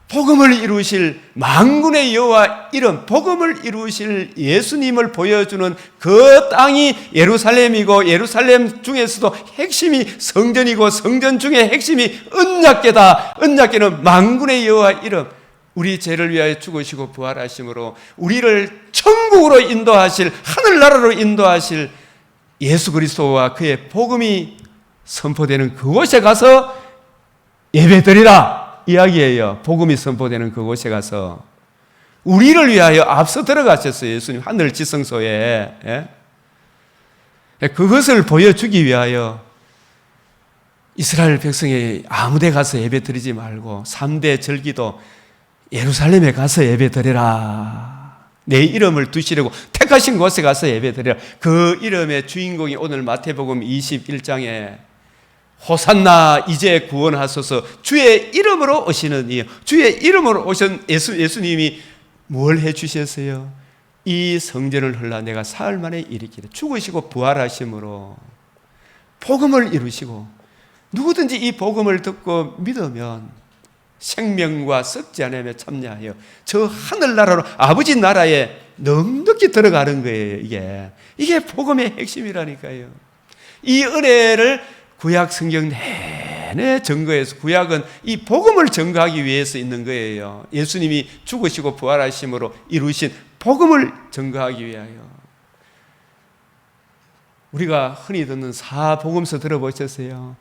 복음을 이루실 만군의 여호와 이름, 복음을 이루실 예수님을 보여주는 그 땅이 예루살렘이고, 예루살렘 중에서도 핵심이 성전이고, 성전 중에 핵심이 언약궤다. 언약궤는 만군의 여호와 이름, 우리 죄를 위하여 죽으시고 부활하심으로 우리를 천국으로 인도하실, 하늘나라로 인도하실 예수 그리스도와 그의 복음이 선포되는 그곳에 가서 예배드리라 이야기예요. 복음이 선포되는 그곳에 가서 우리를 위하여 앞서 들어가셨어요. 예수님 하늘 지성소에. 그것을 보여주기 위하여 이스라엘 백성이 아무 데 가서 예배 드리지 말고 3대 절기도 예루살렘에 가서 예배 드리라. 내 이름을 두시려고 택하신 곳에 가서 예배 드리라. 그 이름의 주인공이 오늘 마태복음 21장에 호산나 이제 구원하소서 주의 이름으로 오시는 이요. 주의 이름으로 오신 예수님이 뭘 해주셨어요? 이 성전을 헐라 내가 사흘 만에 일으키라. 죽으시고 부활하심으로 복음을 이루시고 누구든지 이 복음을 듣고 믿으면 생명과 썩지 않으며 참여하여 저 하늘나라로 아버지 나라에 넉넉히 들어가는 거예요. 이게 복음의 핵심이라니까요. 이 은혜를 구약 성경 내내 증거해서, 구약은 이 복음을 증거하기 위해서 있는 거예요. 예수님이 죽으시고 부활하심으로 이루신 복음을 증거하기 위하여. 우리가 흔히 듣는 사복음서 들어보셨어요?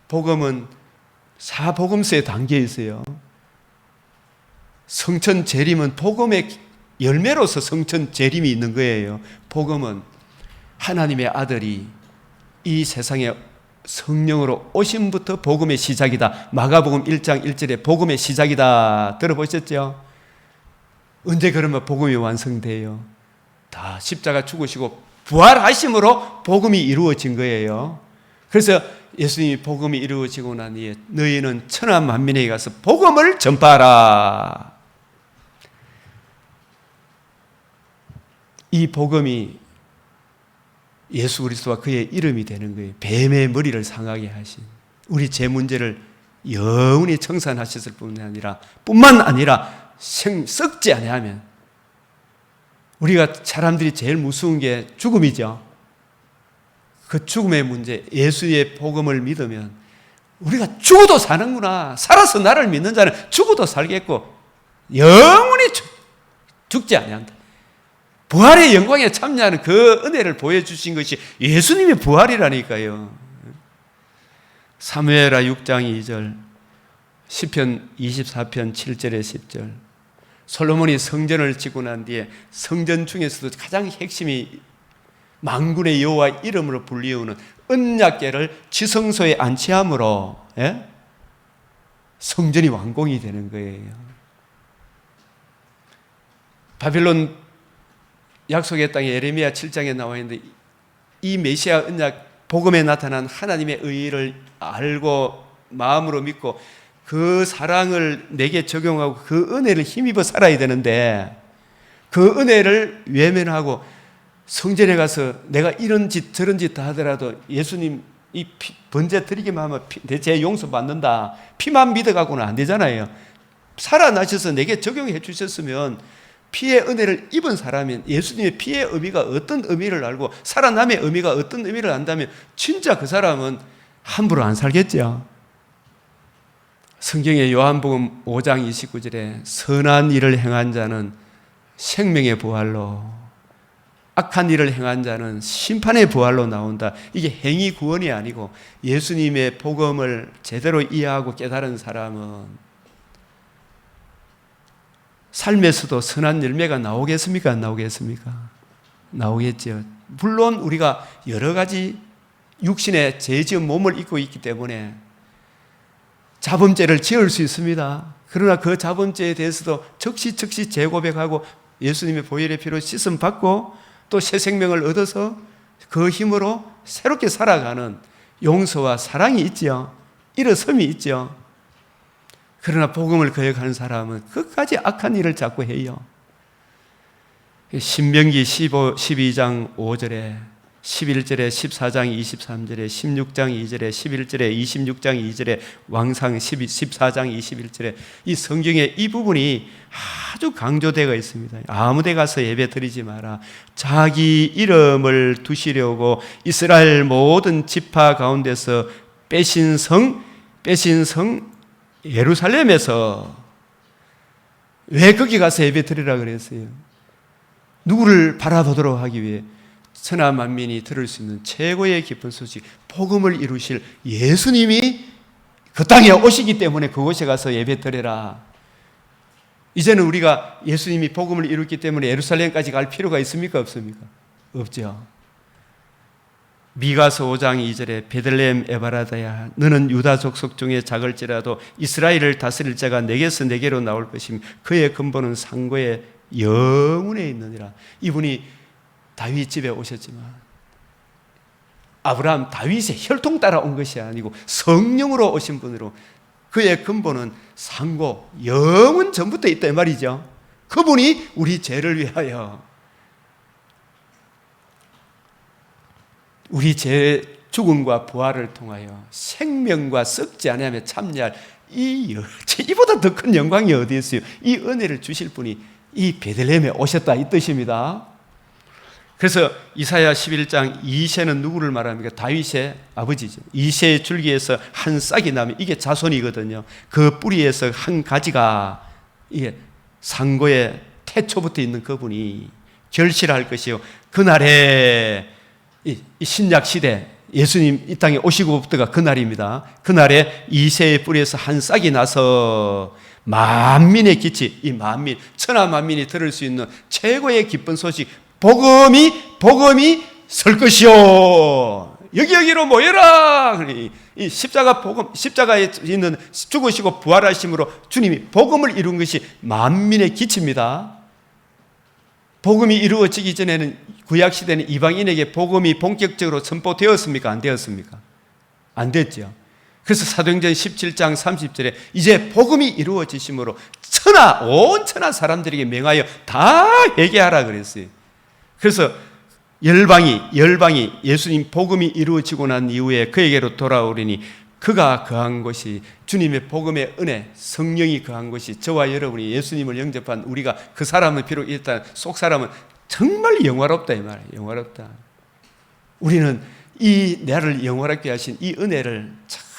복음은 사복음서에 담겨 있어요. 성천 재림은 복음의 열매로서 성천 재림이 있는 거예요. 복음은 하나님의 아들이 이 세상에 성령으로 오심부터 복음의 시작이다. 마가복음 1장 1절에 복음의 시작이다. 들어보셨죠? 언제 그러면 복음이 완성돼요? 다 십자가 죽으시고 부활하심으로 복음이 이루어진 거예요. 그래서 예수님이 복음이 이루어지고 난 뒤에 너희는 천하 만민에게 가서 복음을 전파하라. 이 복음이 예수 그리스도와 그의 이름이 되는 거예요. 뱀의 머리를 상하게 하신, 우리 죄 문제를 영원히 청산하셨을 뿐만 아니라 썩지 아니하면, 우리가 사람들이 제일 무서운 게 죽음이죠. 그 죽음의 문제, 예수의 복음을 믿으면 우리가 죽어도 사는구나. 살아서 나를 믿는 자는 죽어도 살겠고 영원히 죽지 아니한다. 부활의 영광에 참여하는 그 은혜를 보여주신 것이 예수님의 부활이라니까요. 사무엘하 6장 2절, 시편 24편 7절에 10절. 솔로몬이 성전을 짓고 난 뒤에 성전 중에서도 가장 핵심이 만군의 여호와 이름으로 불리우는 언약궤를 지성소에 안치함으로 성전이 완공이 되는 거예요. 바빌론 약속의 땅에 예레미야 7장에 나와 있는데, 이 메시아 언약 복음에 나타난 하나님의 의를 알고 마음으로 믿고 그 사랑을 내게 적용하고 그 은혜를 힘입어 살아야 되는데, 그 은혜를 외면하고 성전에 가서 내가 이런 짓 저런 짓 다 하더라도 예수님이 번제 드리기만 하면 제 용서받는다. 피만 믿어가고는 안 되잖아요. 살아나셔서 내게 적용해 주셨으면 피의 은혜를 입은 사람은 예수님의 피의 의미가 어떤 의미를 알고 살아남의 의미가 어떤 의미를 안다면 진짜 그 사람은 함부로 안 살겠죠. 성경의 요한복음 5장 29절에 선한 일을 행한 자는 생명의 부활로, 악한 일을 행한 자는 심판의 부활로 나온다. 이게 행위 구원이 아니고 예수님의 복음을 제대로 이해하고 깨달은 사람은 삶에서도 선한 열매가 나오겠습니까? 안 나오겠습니까? 나오겠죠. 물론 우리가 여러 가지 육신의 죄 지은 몸을 입고 있기 때문에 자범죄를 지을 수 있습니다. 그러나 그 자범죄에 대해서도 즉시 재고백하고 예수님의 보혈의 피로 씻음 받고 또 새 생명을 얻어서 그 힘으로 새롭게 살아가는 용서와 사랑이 있죠. 일어섬이 있죠. 그러나 복음을 거역하는 사람은 끝까지 악한 일을 자꾸 해요. 신명기 12장 5절에 11절에 14장 23절에 16장 2절에 11절에 26장 2절에 왕상 14장 21절에 이 성경에 이 부분이 아주 강조되어 있습니다. 아무 데 가서 예배 드리지 마라. 자기 이름을 두시려고 이스라엘 모든 지파 가운데서 빼신 성 예루살렘에서 왜 거기 가서 예배 드리라 그랬어요? 누구를 바라보도록 하기 위해 천하 만민이 들을 수 있는 최고의 기쁜 소식, 복음을 이루실 예수님이 그 땅에 오시기 때문에 그곳에 가서 예배 드려라. 이제는 우리가 예수님이 복음을 이루기 때문에 예루살렘까지 갈 필요가 있습니까? 없습니까? 없죠. 미가서 5장 2절에 베들레헴 에바라다야 너는 유다 족속 중에 작을지라도 이스라엘을 다스릴 자가 내게서 내게로 나올 것이며 그의 근본은 상고의 영혼에 있느니라. 이분이 다윗 집에 오셨지만 아브라함 다윗의 혈통 따라 온 것이 아니고 성령으로 오신 분으로 그의 근본은 상고 영은 전부터 있다 이 말이죠. 그분이 우리 죄를 위하여 우리 죄 죽음과 부활을 통하여 생명과 썩지 아니하며 참여할 이보다 더 큰 영광이 어디 있어요? 이 은혜를 주실 분이 이 베들레헴에 오셨다 이 뜻입니다. 그래서 이사야 11장 이새는 누구를 말합니까? 다윗의 아버지죠. 이새의 줄기에서 한 싹이 나면 이게 자손이거든요. 그 뿌리에서 한 가지가 이게 상고의 태초부터 있는 그분이 결실할 것이요. 그날에 이 신약 시대 예수님 이 땅에 오시고부터가 그날입니다. 그날에 이새의 뿌리에서 한 싹이 나서 만민의 기치, 이 만민, 천하 만민이 들을 수 있는 최고의 기쁜 소식, 복음이 설 것이요. 여기로 모여라. 이 십자가 복음, 십자가에 있는 죽으시고 부활하심으로 주님이 복음을 이룬 것이 만민의 기치입니다. 복음이 이루어지기 전에는 구약 시대는 이방인에게 복음이 본격적으로 선포되었습니까? 안 되었습니까? 안 됐죠. 그래서 사도행전 17장 30절에 이제 복음이 이루어지심으로 온 천하 사람들에게 명하여 다 회개하라 그랬어요. 그래서 열방이 예수님 복음이 이루어지고 난 이후에 그에게로 돌아오리니 그가 거한 곳이 주님의 복음의 은혜, 성령이 거한 곳이 저와 여러분이 예수님을 영접한 우리가 그 사람은 비록 일단 속 사람은 정말 영화롭다 이 말이에요. 영화롭다. 우리는 이 나를 영화롭게 하신 이 은혜를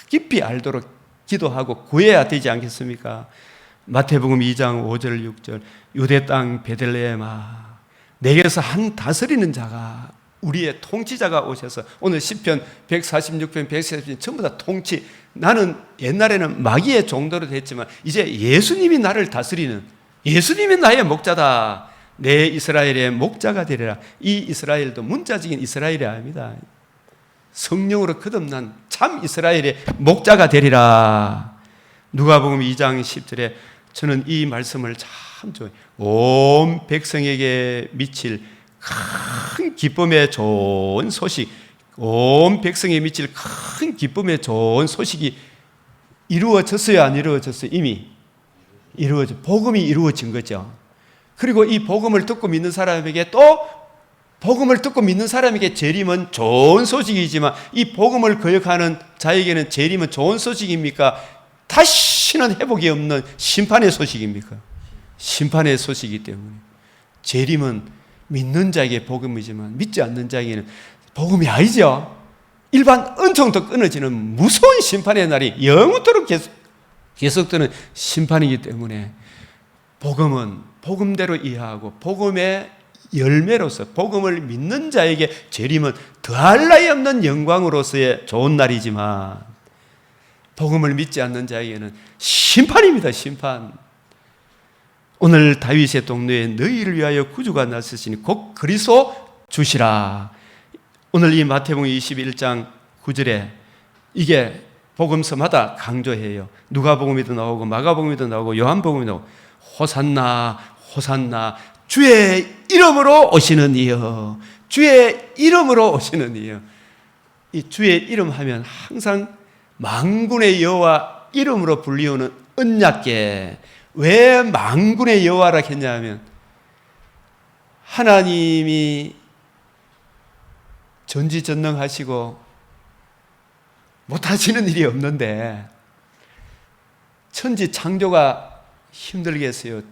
깊이 알도록 기도하고 구해야 되지 않겠습니까? 마태복음 2장 5절 6절 유대 땅 베들레헴아 내게서 한 다스리는 자가 우리의 통치자가 오셔서 오늘 시편 146편 140편 전부 다 통치. 나는 옛날에는 마귀의 종도로 됐지만 이제 예수님이 나를 다스리는 예수님이 나의 목자다. 내 이스라엘의 목자가 되리라. 이 이스라엘도 문자적인 이스라엘이 아닙니다. 성령으로 거듭난 참 이스라엘의 목자가 되리라. 누가복음 2장 10절에 저는 이 말씀을 참 좋아해요. 온 백성에게 미칠 큰 기쁨의 좋은 소식, 온 백성에 미칠 큰 기쁨의 좋은 소식이 이루어졌어요? 안 이루어졌어요? 이미 이루어져. 복음이 이루어진 거죠. 그리고 이 복음을 듣고 믿는 사람에게 또 복음을 듣고 믿는 사람에게 재림은 좋은 소식이지만 이 복음을 거역하는 자에게는 재림은 좋은 소식입니까? 다시는 회복이 없는 심판의 소식입니까? 심판의 소식이기 때문에 재림은 믿는 자에게 복음이지만 믿지 않는 자에게는 복음이 아니죠. 일반 은총도 끊어지는 무서운 심판의 날이 영원토록 계속되는 심판이기 때문에 복음은 복음대로 이해하고 복음의 열매로서 복음을 믿는 자에게 재림은 더할 나위 없는 영광으로서의 좋은 날이지만 복음을 믿지 않는 자에게는 심판입니다. 심판. 오늘 다윗의 동네에 너희를 위하여 구주가 나서시니 곧 그리스도 주시라. 오늘 이 마태복음 21장 9절에 이게 복음서마다 강조해요. 누가복음에도 나오고 마가복음에도 나오고 요한복음에도 나오고 호산나 호산나 주의 이름으로 오시는 이여, 주의 이름으로 오시는 이여. 이 주의 이름 하면 항상 만군의 여호와 이름으로 불리우는 언약궤. 왜 만군의 여호와라 했냐면 하나님이 전지전능하시고 못하시는 일이 없는데 천지 창조가 힘들겠어요?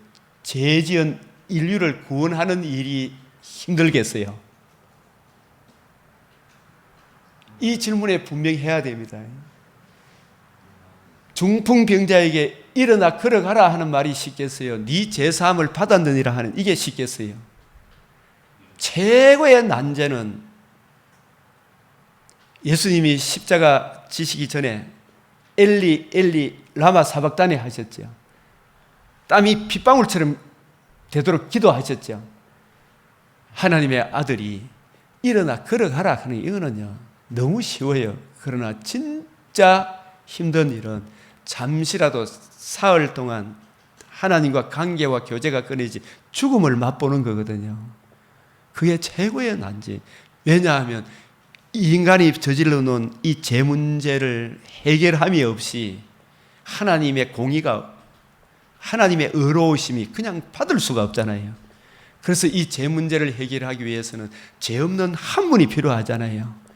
죄 지은 인류를 구원하는 일이 힘들겠어요? 이 질문에 분명히 해야 됩니다. 중풍병자에게 일어나 걸어가라 하는 말이 쉽겠어요? 네 죄사함을 받았느니라 하는 이게 쉽겠어요? 최고의 난제는 예수님이 십자가 지시기 전에 엘리 엘리 라마 사박다니 하셨죠. 땀이 핏방울처럼 되도록 기도하셨죠. 하나님의 아들이 일어나 걸어가라 하는 이거는요 너무 쉬워요. 그러나 진짜 힘든 일은 잠시라도 사흘 동안 하나님과 관계와 교제가 끊이지 죽음을 맛보는 거거든요. 그게 최고의 난지. 왜냐하면 이 인간이 저질러 놓은 이 죄 문제를 해결함이 없이 하나님의 공의가, 하나님의 의로우심이 그냥 받을 수가 없잖아요. 그래서 이 죄 문제를 해결하기 위해서는 죄 없는 한 분이 필요하잖아요.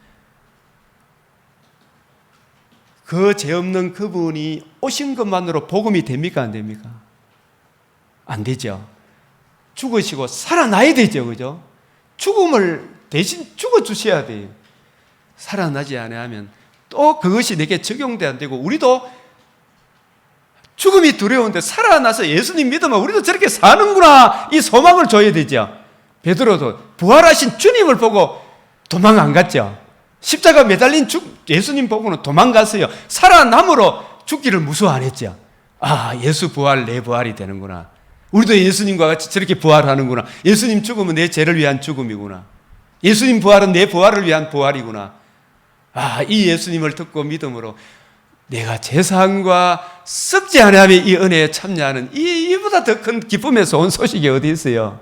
그 죄 없는 그분이 오신 것만으로 복음이 됩니까? 안 됩니까? 안 되죠. 죽으시고 살아나야 되죠. 그죠? 죽음을 대신 죽어주셔야 돼요. 살아나지 않으면 또 그것이 내게 적용돼 안 되고 우리도 죽음이 두려운데 살아나서 예수님 믿으면 우리도 저렇게 사는구나 이 소망을 줘야 되죠. 베드로도 부활하신 주님을 보고 도망 안 갔죠. 십자가 매달린 예수님 보고는 도망갔어요. 살아남으로 죽기를 무서워 안 했죠. 아, 예수 부활 내 부활이 되는구나. 우리도 예수님과 같이 저렇게 부활하는구나. 예수님 죽음은 내 죄를 위한 죽음이구나. 예수님 부활은 내 부활을 위한 부활이구나. 아, 이 예수님을 듣고 믿음으로 내가 제사함과 썩지 아니하며 이 은혜에 참여하는 이보다 더 큰 기쁨에서 온 소식이 어디 있어요?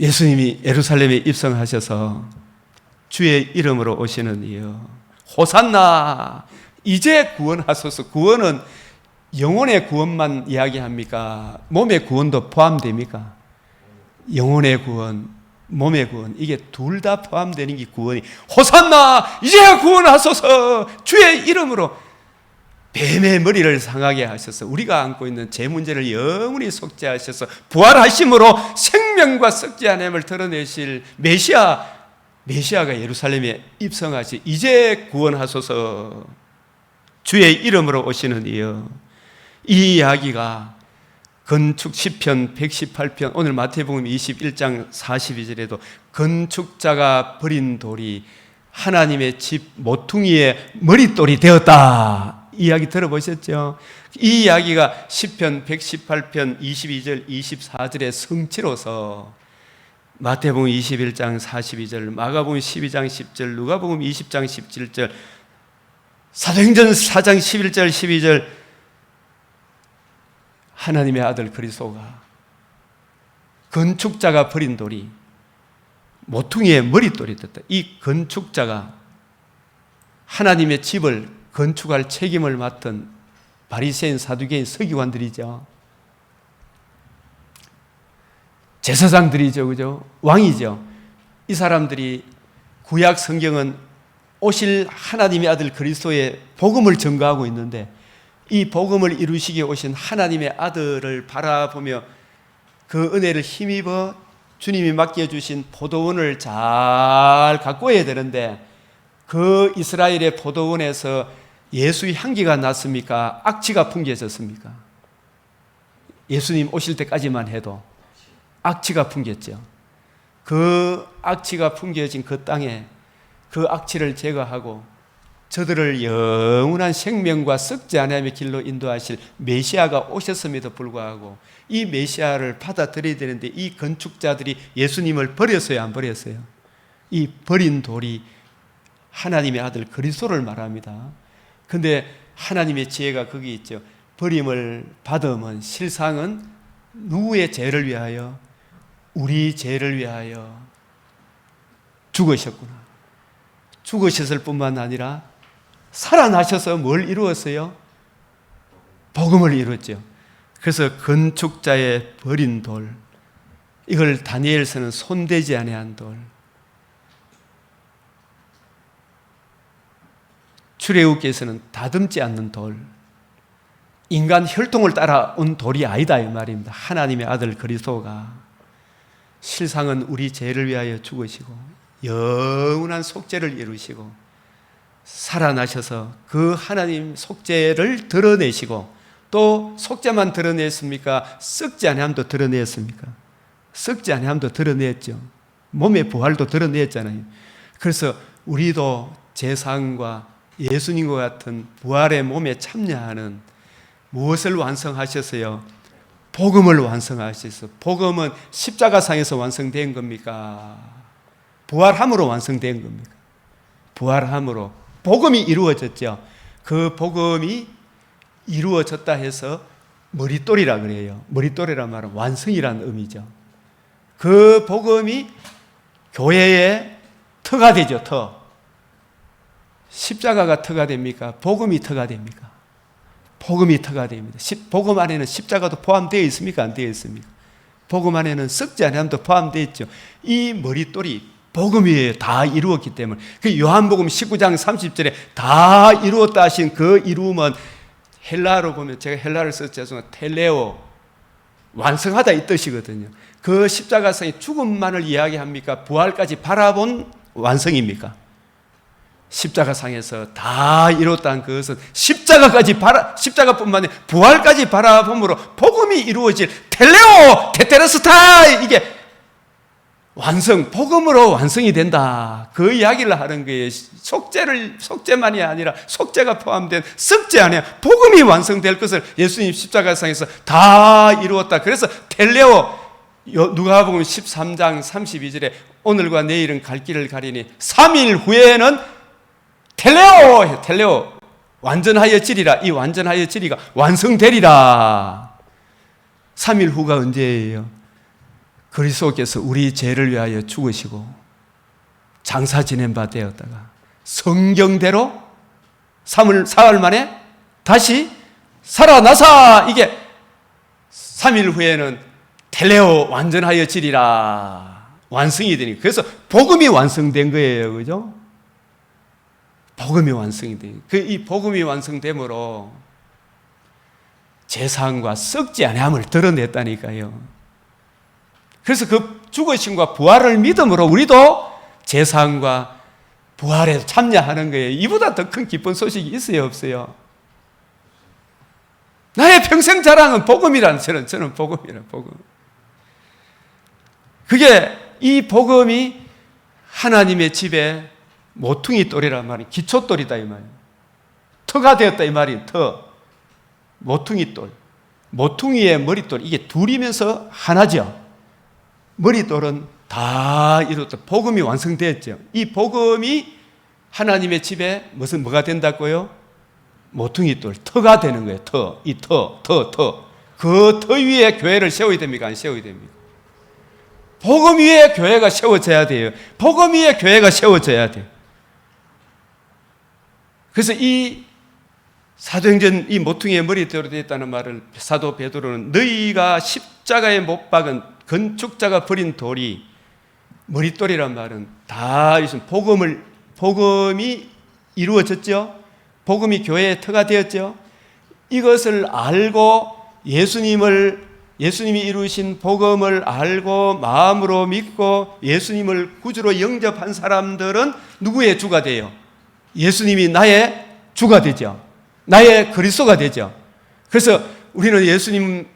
예수님이 예루살렘에 입성하셔서 주의 이름으로 오시는 이여 호산나 이제 구원하소서. 구원은 영혼의 구원만 이야기합니까? 몸의 구원도 포함됩니까? 영혼의 구원, 몸의 구원, 이게 둘 다 포함되는 게 구원이. 호산나 이제 구원하소서. 주의 이름으로 뱀의 머리를 상하게 하셔서 우리가 안고 있는 죄 문제를 영원히 속죄하셔서 부활하심으로 생명과 썩지 않음을 드러내실 메시아가 예루살렘에 입성하시 이제 구원하소서. 주의 이름으로 오시는 이여. 이 이야기가 건축 시편 118편 오늘 마태복음 21장 42절에도 건축자가 버린 돌이 하나님의 집 모퉁이의 머릿돌이 되었다 이야기 들어보셨죠? 이 이야기가 시편 118편 22절 24절의 성취로서 마태복음 21장 42절, 마가복음 12장 10절, 누가복음 20장 17절, 사도행전 4장 11절 12절 하나님의 아들 그리스도가 건축자가 버린 돌이 모퉁이의 머릿돌이 됐다. 이 건축자가 하나님의 집을 건축할 책임을 맡은 바리새인, 사두개인, 서기관들이죠. 제사장들이죠, 그죠? 왕이죠. 이 사람들이 구약 성경은 오실 하나님의 아들 그리스도의 복음을 전가하고 있는데 이 복음을 이루시기에 오신 하나님의 아들을 바라보며 그 은혜를 힘입어 주님이 맡겨주신 포도원을 잘 가꿔야 되는데 그 이스라엘의 포도원에서 예수의 향기가 났습니까? 악취가 풍겨졌습니까? 예수님 오실 때까지만 해도 악취가 풍겼죠. 그 악취가 풍겨진 그 땅에 그 악취를 제거하고 저들을 영원한 생명과 썩지 않음의 길로 인도하실 메시아가 오셨음에도 불구하고 이 메시아를 받아들여야 되는데 이 건축자들이 예수님을 버렸어요, 안 버렸어요? 이 버린 돌이 하나님의 아들 그리스도를 말합니다. 그런데 하나님의 지혜가 거기 있죠. 버림을 받으면 실상은 누구의 죄를 위하여? 우리 죄를 위하여 죽으셨구나. 죽으셨을 뿐만 아니라 살아나셔서 뭘 이루었어요? 복음을 이루었죠. 그래서 건축자의 버린 돌, 이걸 다니엘서는 손대지 아니한 돌, 출애굽기에서는 다듬지 않는 돌, 인간 혈통을 따라온 돌이 아니다 이 말입니다. 하나님의 아들 그리스도가 실상은 우리 죄를 위하여 죽으시고 영원한 속죄를 이루시고 살아나셔서 그 하나님 속죄를 드러내시고 또 속죄만 드러냈습니까? 썩지 아니함도 드러냈습니까? 썩지 아니함도 드러냈죠. 몸의 부활도 드러냈잖아요. 그래서 우리도 제사함과 예수님과 같은 부활의 몸에 참여하는 무엇을 완성하셨어요? 복음을 완성하셨어요. 복음은 십자가상에서 완성된 겁니까? 부활함으로 완성된 겁니까? 부활함으로 복음이 이루어졌죠. 그 복음이 이루어졌다 해서 머릿돌이라 그래요. 머릿돌이란 말은 완성이라는 의미죠. 그 복음이 교회의 터가 되죠. 터. 십자가가 터가 됩니까? 복음이 터가 됩니까? 복음이 터가 됩니다. 복음 안에는 십자가도 포함되어 있습니까? 안 되어 있습니까? 복음 안에는 썩지 않음도 포함되어 있죠. 이 머릿돌이 복음이 다 이루었기 때문에 그 요한복음 19장 30절에 다 이루었다 하신 그 이루음은 헬라어로 보면 제가 헬라어를 써서 죄송합니다. 텔레오, 완성하다 이 뜻이거든요. 그 십자가상의 죽음만을 이야기합니까? 부활까지 바라본 완성입니까? 십자가상에서 다 이뤘다는 그것은 십자가뿐만 아니라 부활까지 바라봄으로 복음이 이루어질 텔레오, 테테레스타, 이게 완성, 복음으로 완성이 된다. 그 이야기를 하는 거예요. 속죄만이 아니라 속죄가 포함된 썩지 않아요. 복음이 완성될 것을 예수님 십자가상에서 다 이루었다. 그래서 텔레오, 누가복음 13장 32절에 오늘과 내일은 갈 길을 가리니 3일 후에는 텔레오 완전하여 지리라. 이 완전하여 지리가 완성되리라. 3일 후가 언제예요? 그리스도께서 우리 죄를 위하여 죽으시고 장사 지낸 바 되었다가 성경대로 사흘 만에 다시 살아나사 이게 3일 후에는 텔레오 완전하여 지리라. 완성이 되니 그래서 복음이 완성된 거예요. 그죠? 복음이 완성이 되니 이 복음이 완성됨으로 제사함과 썩지 아니함을 드러냈다니까요. 그래서 그 죽으심과 부활을 믿음으로 우리도 제사함과 부활에 참여하는 거예요. 이보다 더 큰 기쁜 소식이 있어요, 없어요? 나의 평생 자랑은 복음이라는 저는 복음이라 복음. 그게 이 복음이 하나님의 집에 모퉁이 돌이란 말이 기초돌이다 이 말이에요. 터가 되었다 이 말이에요. 터. 모퉁이 돌. 모퉁이의 머릿돌 이게 둘이면서 하나죠. 머릿돌은 다 이뤘다. 복음이 완성되었죠. 이 복음이 하나님의 집에 뭐가 된다고요? 모퉁이돌, 터가 되는 거예요. 터. 이 터. 그 터 위에 교회를 세워야 됩니까? 안 세워야 됩니까? 복음 위에 교회가 세워져야 돼요. 복음 위에 교회가 세워져야 돼요. 그래서 이 사도행전 이 모퉁이의 머리돌이 되었다는 말을 사도 베드로는 너희가 십자가에 못 박은 건축자가 버린 돌이 머릿돌이란 말은 다 복음이 이루어졌죠. 복음이 교회의 터가 되었죠. 이것을 알고 예수님이 이루신 복음을 알고 마음으로 믿고 예수님을 구주로 영접한 사람들은 누구의 주가 돼요? 예수님이 나의 주가 되죠. 나의 그리스도가 되죠. 그래서 우리는 예수님을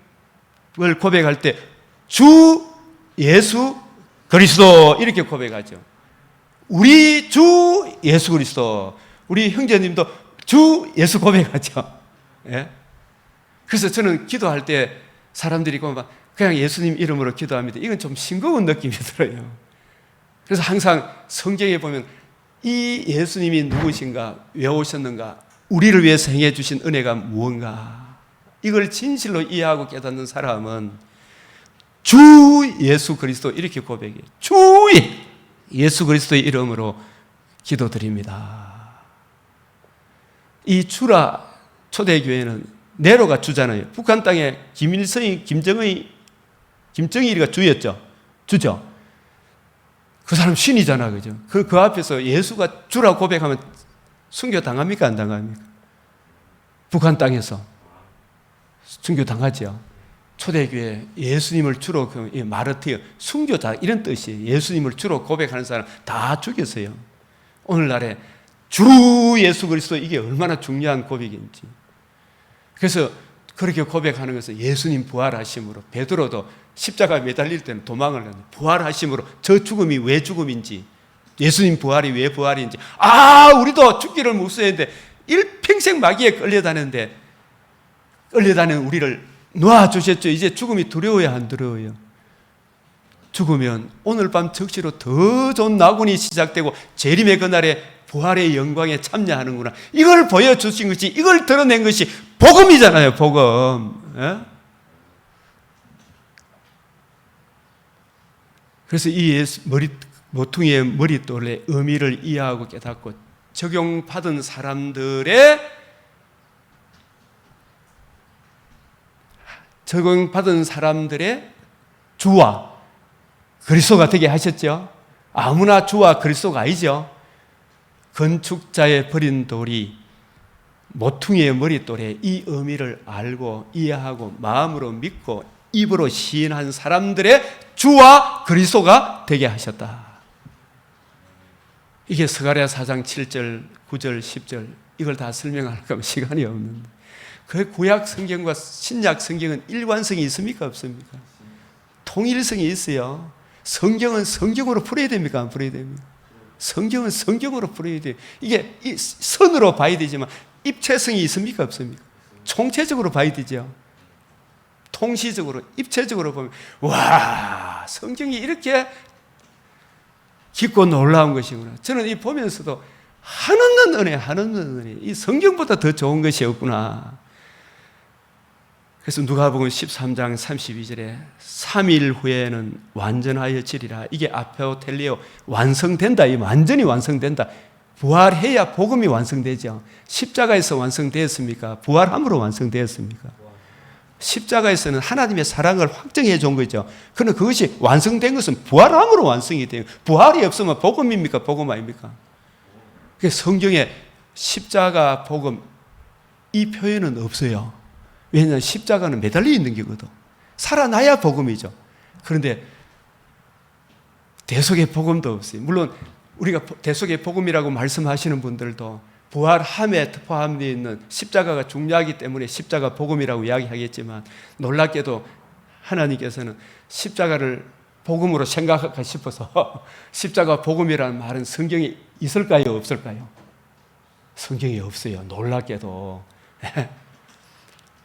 고백할 때 주 예수 그리스도 이렇게 고백하죠. 우리 주 예수 그리스도. 우리 형제님도 주 예수 고백하죠. 예? 그래서 저는 기도할 때 사람들이 그냥 예수님 이름으로 기도합니다. 이건 좀 싱거운 느낌이 들어요. 그래서 항상 성경에 보면 이 예수님이 누구신가, 왜 오셨는가, 우리를 위해서 행해 주신 은혜가 무언가, 이걸 진실로 이해하고 깨닫는 사람은 주 예수 그리스도 이렇게 고백해요. 주 예수 그리스도의 이름으로 기도드립니다. 이 주라 초대교회는 네로가 주잖아요. 북한 땅에 김일성이, 김정일이가 주였죠. 주죠. 그 사람 신이잖아, 그죠? 그 앞에서 예수가 주라 고백하면 순교 당합니까? 안 당합니까? 북한 땅에서 순교 당하죠. 초대교회 예수님을 주로 마르티어 순교자 이런 뜻이에요. 예수님을 주로 고백하는 사람 다 죽였어요. 오늘날에 주 예수 그리스도 이게 얼마나 중요한 고백인지. 그래서 그렇게 고백하는 것은 예수님 부활하심으로, 베드로도 십자가에 매달릴 때는 도망을 가는 부활하심으로 저 죽음이 왜 죽음인지, 예수님 부활이 왜 부활인지, 우리도 죽기를 무서워했는데 일평생 마귀에 끌려다니는 우리를 놓아주셨죠. 이제 죽음이 두려워야 안 두려워요? 죽으면 오늘 밤 적시로 더 좋은 낙원이 시작되고 재림의 그날에 부활의 영광에 참여하는구나. 이걸 보여주신 것이, 이걸 드러낸 것이 복음이잖아요. 복음. 예? 그래서 이 모퉁이의 머릿돌의 의미를 이해하고 깨닫고 적용받은 사람들의 주와 그리스도가 되게 하셨죠. 아무나 주와 그리스도가 아니죠. 건축자의 버린 돌이 모퉁이의 머릿돌에 이 의미를 알고 이해하고 마음으로 믿고 입으로 시인한 사람들의 주와 그리스도가 되게 하셨다. 이게 스가랴 4장 7절, 9절, 10절 이걸 다 설명할 거면 시간이 없는데, 그 구약 성경과 신약 성경은 일관성이 있습니까? 없습니까? 통일성이 있어요. 성경은 성경으로 풀어야 됩니까? 안 풀어야 됩니까? 성경은 성경으로 풀어야 돼요. 이게 선으로 봐야 되지만 입체성이 있습니까? 없습니까? 총체적으로 봐야 되죠. 통시적으로, 입체적으로 보면 와, 성경이 이렇게 깊고 놀라운 것이구나. 저는 이 보면서도 한없는 은혜, 이 성경보다 더 좋은 것이 없구나. 그래서 누가복음 13장 32절에 3일 후에는 완전하여 지리라. 이게 아페오텔리오, 완성된다. 이 완전히 완성된다. 부활해야 복음이 완성되죠. 십자가에서 완성되었습니까? 부활함으로 완성되었습니까? 십자가에서는 하나님의 사랑을 확정해 준 거죠. 그러나 그것이 완성된 것은 부활함으로 완성이 돼요. 부활이 없으면 복음입니까? 복음 아닙니까? 성경에 십자가 복음 이 표현은 없어요. 왜냐하면 십자가는 매달려 있는 거거든. 살아나야 복음이죠. 그런데 대속의 복음도 없어요. 물론 우리가 대속의 복음이라고 말씀하시는 분들도 부활함에 포함되어 있는 십자가가 중요하기 때문에 십자가 복음이라고 이야기하겠지만, 놀랍게도 하나님께서는 십자가를 복음으로 생각할까 싶어서 십자가 복음이라는 말은 성경에 있을까요? 없을까요? 성경에 없어요. 놀랍게도.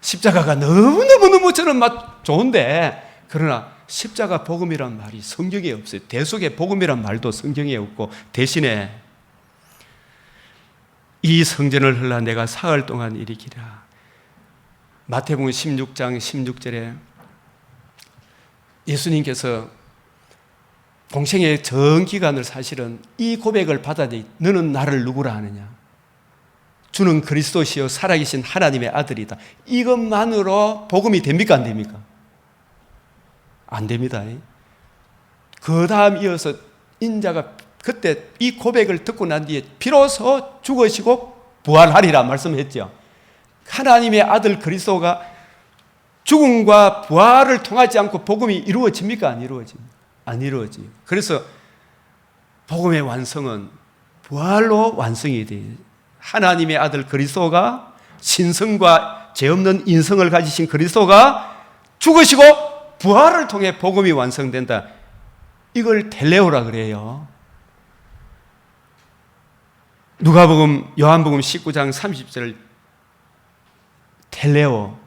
십자가가 너무너무 저는 좋은데, 그러나 십자가 복음이란 말이 성경에 없어요. 대속의 복음이란 말도 성경에 없고, 대신에 이 성전을 흘러 내가 사흘 동안 일으키라. 마태복음 16장 16절에 예수님께서 공생의 전 기간을 사실은 이 고백을 받아들이, 너는 나를 누구라 하느냐? 주는 그리스도시요 살아계신 하나님의 아들이다. 이것만으로 복음이 됩니까? 안 됩니까? 안 됩니다. 그 다음 이어서 인자가 그때 이 고백을 듣고 난 뒤에 비로소 죽으시고 부활하리라 말씀했죠. 하나님의 아들 그리스도가 죽음과 부활을 통하지 않고 복음이 이루어집니까? 안 이루어집니까? 안 이루어져요. 그래서 복음의 완성은 부활로 완성이 돼요. 하나님의 아들 그리스도가 신성과 죄 없는 인성을 가지신 그리스도가 죽으시고 부활을 통해 복음이 완성된다. 이걸 텔레오라 그래요. 누가복음 요한복음 19장 30절 텔레오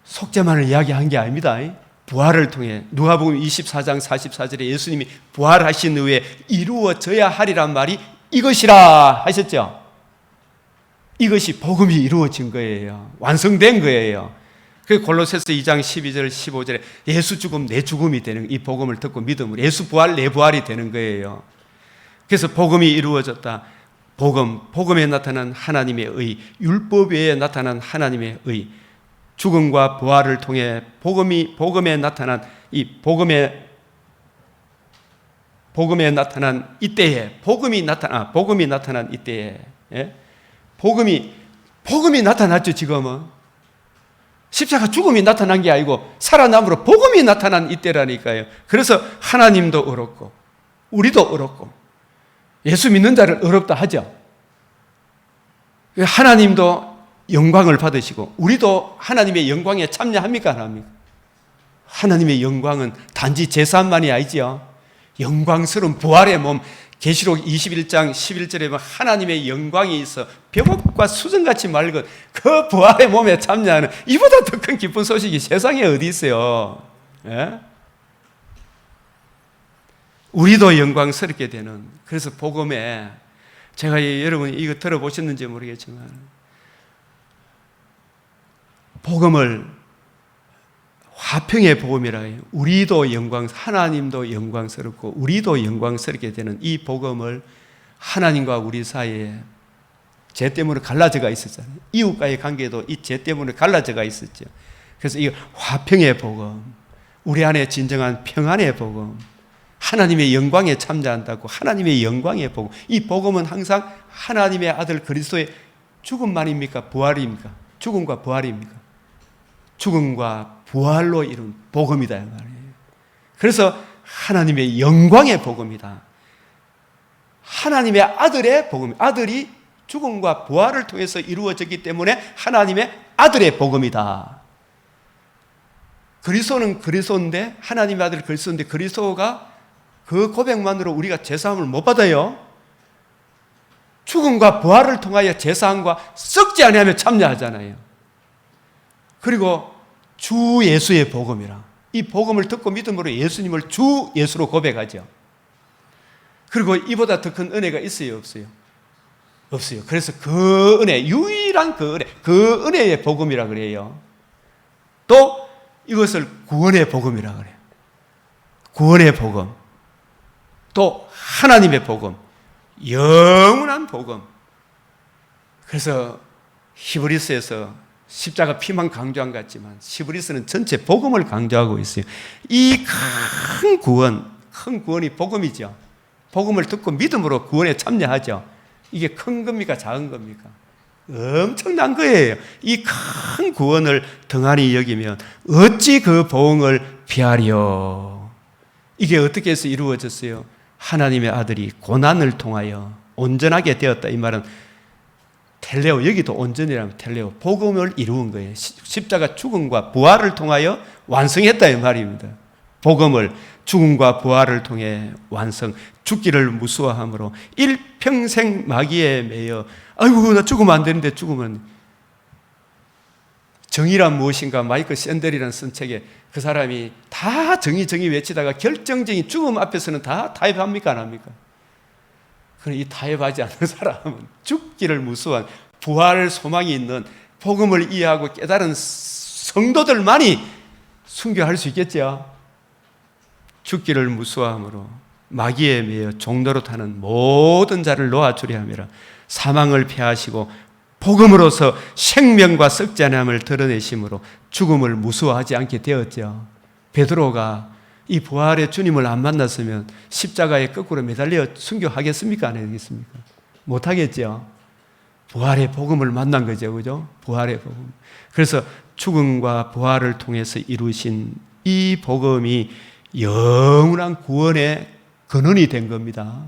속죄만을 이야기한 게 아닙니다. 부활을 통해 누가복음 24장 44절에 예수님이 부활하신 후에 이루어져야 하리란 말이 이것이라 하셨죠. 이것이 복음이 이루어진 거예요. 완성된 거예요. 그 골로새서 2장 12절 15절에 예수 죽음 내 죽음이 되는 이 복음을 듣고 믿음으로 예수 부활 내 부활이 되는 거예요. 그래서 복음이 이루어졌다. 복음에 나타난 하나님의 의, 율법 외에 나타난 하나님의 의, 죽음과 부활을 통해 복음에 나타난 이때에 복음이 나타난 이때에 복음이 나타났죠. 지금은 십자가 죽음이 나타난 게 아니고 살아남으로 복음이 나타난 이때라니까요. 그래서 하나님도 의롭고 우리도 의롭고 예수 믿는 자를 의롭다 하죠. 하나님도 영광을 받으시고 우리도 하나님의 영광에 참여합니까? 안 합니까? 하나님의 영광은 단지 제사만이 아니죠. 영광스러운 부활의 몸, 계시록 21장 11절에 보면 하나님의 영광이 있어 벽옥과 수정같이 맑은 그 부활의 몸에 참여하는 이보다 더 큰 기쁜 소식이 세상에 어디 있어요? 예? 우리도 영광스럽게 되는, 그래서 복음에 제가 여러분이 이거 들어보셨는지 모르겠지만 복음을 화평의 복음이라 해요. 우리도 하나님도 영광스럽고 우리도 영광스럽게 되는 이 복음을 하나님과 우리 사이에 죄 때문에 갈라져가 있었잖아요. 이웃과의 관계도 이 죄 때문에 갈라져가 있었죠. 그래서 이 화평의 복음, 우리 안에 진정한 평안의 복음, 하나님의 영광에 참여한다고 하나님의 영광의 복음, 이 복음은 항상 하나님의 아들 그리스도의 죽음만입니까? 부활입니까? 죽음과 부활입니까? 죽음과 부활로 이룬 복음이다 이 말이에요. 그래서 하나님의 영광의 복음이다. 하나님의 아들의 복음, 아들이 죽음과 부활을 통해서 이루어졌기 때문에 하나님의 아들의 복음이다. 그리스도는 그리스도인데, 하나님의 아들 그리스도인데 그리스도가 그 고백만으로 우리가 제사함을 못 받아요. 죽음과 부활을 통하여 제사함과 썩지 아니하며 참여하잖아요. 그리고 주 예수의 복음이라, 이 복음을 듣고 믿음으로 예수님을 주 예수로 고백하죠. 그리고 이보다 더 큰 은혜가 있어요, 없어요? 없어요. 그래서 그 은혜, 유일한 그 은혜의 복음이라 그래요. 또 이것을 구원의 복음이라 그래요. 구원의 복음, 또 하나님의 복음, 영원한 복음. 그래서 히브리서에서 십자가 피만 강조한 것 같지만 히브리서는 전체 복음을 강조하고 있어요. 이 큰 구원이 복음이죠. 복음을 듣고 믿음으로 구원에 참여하죠. 이게 큰 겁니까? 작은 겁니까? 엄청난 거예요. 이 큰 구원을 등한히 여기면 어찌 그 보응을 피하리요? 이게 어떻게 해서 이루어졌어요? 하나님의 아들이 고난을 통하여 온전하게 되었다. 이 말은 텔레오, 여기도 온전이라면 텔레오, 복음을 이루은 거예요. 십자가 죽음과 부활을 통하여 완성했다 이 말입니다. 복음을 죽음과 부활을 통해 완성, 죽기를 무수함으로 일평생 마귀에 매여, 아이고 나 죽으면 안 되는데 죽으면, 정의란 무엇인가 마이클 샌델이라는 쓴 책에 그 사람이 다 정의 외치다가 결정적인 죽음 앞에서는 다 타협합니까 안 합니까? 이 타협하지 않는 사람은 죽기를 무수한 부활 소망이 있는 복음을 이해하고 깨달은 성도들만이 순교할 수 있겠죠. 죽기를 무수함으로 마귀에 매여 종로로 타는 모든 자를 놓아주려 함이라. 사망을 패하시고 복음으로서 생명과 썩지 않음을 드러내심으로 죽음을 무수하지 않게 되었죠. 베드로가 이 부활의 주님을 안 만났으면 십자가에 거꾸로 매달려 순교하겠습니까? 안 하겠습니까? 못하겠죠. 부활의 복음을 만난 거죠. 그죠? 부활의 복음. 그래서 죽음과 부활을 통해서 이루신 이 복음이 영원한 구원의 근원이 된 겁니다.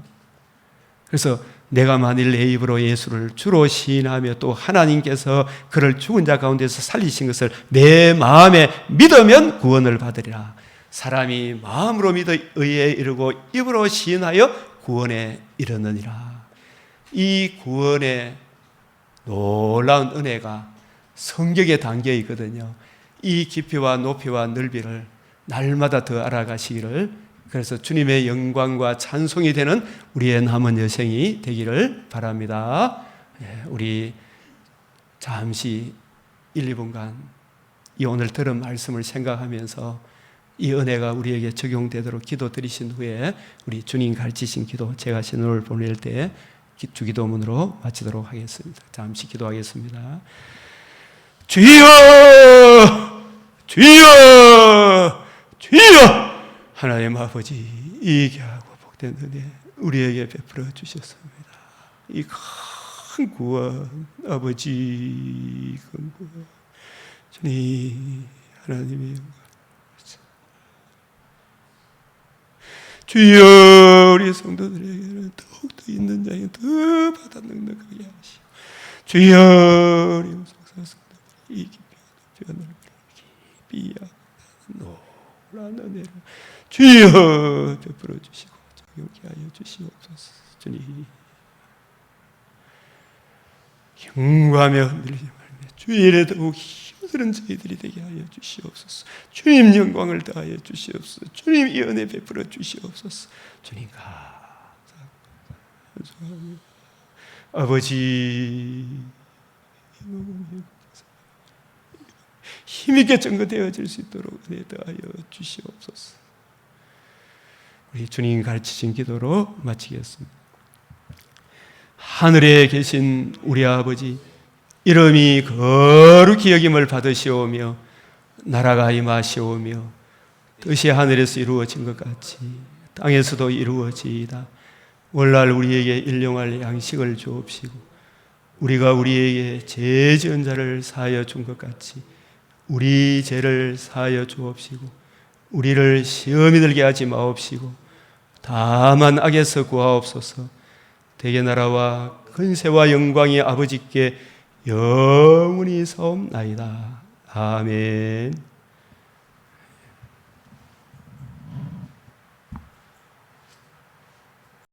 그래서 내가 만일 내 입으로 예수를 주로 시인하며 또 하나님께서 그를 죽은 자 가운데서 살리신 것을 내 마음에 믿으면 구원을 받으리라. 사람이 마음으로 믿어 의에 이르고 입으로 시인하여 구원에 이르느니라. 이 구원의 놀라운 은혜가 성경에 담겨 있거든요. 이 깊이와 높이와 넓이를 날마다 더 알아가시기를, 그래서 주님의 영광과 찬송이 되는 우리의 남은 여생이 되기를 바랍니다. 우리 잠시 1, 2분간 이 오늘 들은 말씀을 생각하면서 이 은혜가 우리에게 적용되도록 기도 드리신 후에 우리 주님 가르치신 기도, 제가 신호를 보낼 때 주기도문으로 마치도록 하겠습니다. 잠시 기도하겠습니다. 주여! 주여! 주여! 하나님 아버지, 이 귀하고 복된 은혜 우리에게 베풀어 주셨습니다. 이 큰 구원, 아버지 큰 구원, 주님 하나님의 영광, 주여 우리 성도들에게는 더욱더 있는 자에 더 받아 넉넉하게 하시고, 주여 우리 성도들 이 깊이와 넓이와 깊이야 노란 은혜를 주여 베풀어 주시고 적용케 하여 주시옵소서. 주님 경고하며 흔들리지 말며 주일에 더욱 힘쓰는 저희들이 되게 하여 주시옵소서. 주님 영광을 다하여 주시옵소서. 주님 이 은혜 베풀어 주시옵소서. 주님 감사합니다. 아버지 힘있게 증거되어질 수 있도록 은혜 다하여 주시옵소서. 우리 주님 가르치신 기도로 마치겠습니다. 하늘에 계신 우리 아버지, 이름이 거룩히 여김을 받으시오며 나라가 임하시오며 뜻이 하늘에서 이루어진 것 같이 땅에서도 이루어지이다. 오늘날 우리에게 일용할 양식을 주옵시고 우리가 우리에게 죄 지은 자를 사하여 준 것 같이 우리 죄를 사하여 주옵시고 우리를 시험에 들게 하지 마옵시고 다만 악에서 구하옵소서. 대개 나라와 근세와 영광이 아버지께 영원히 사옵나이다. 아멘.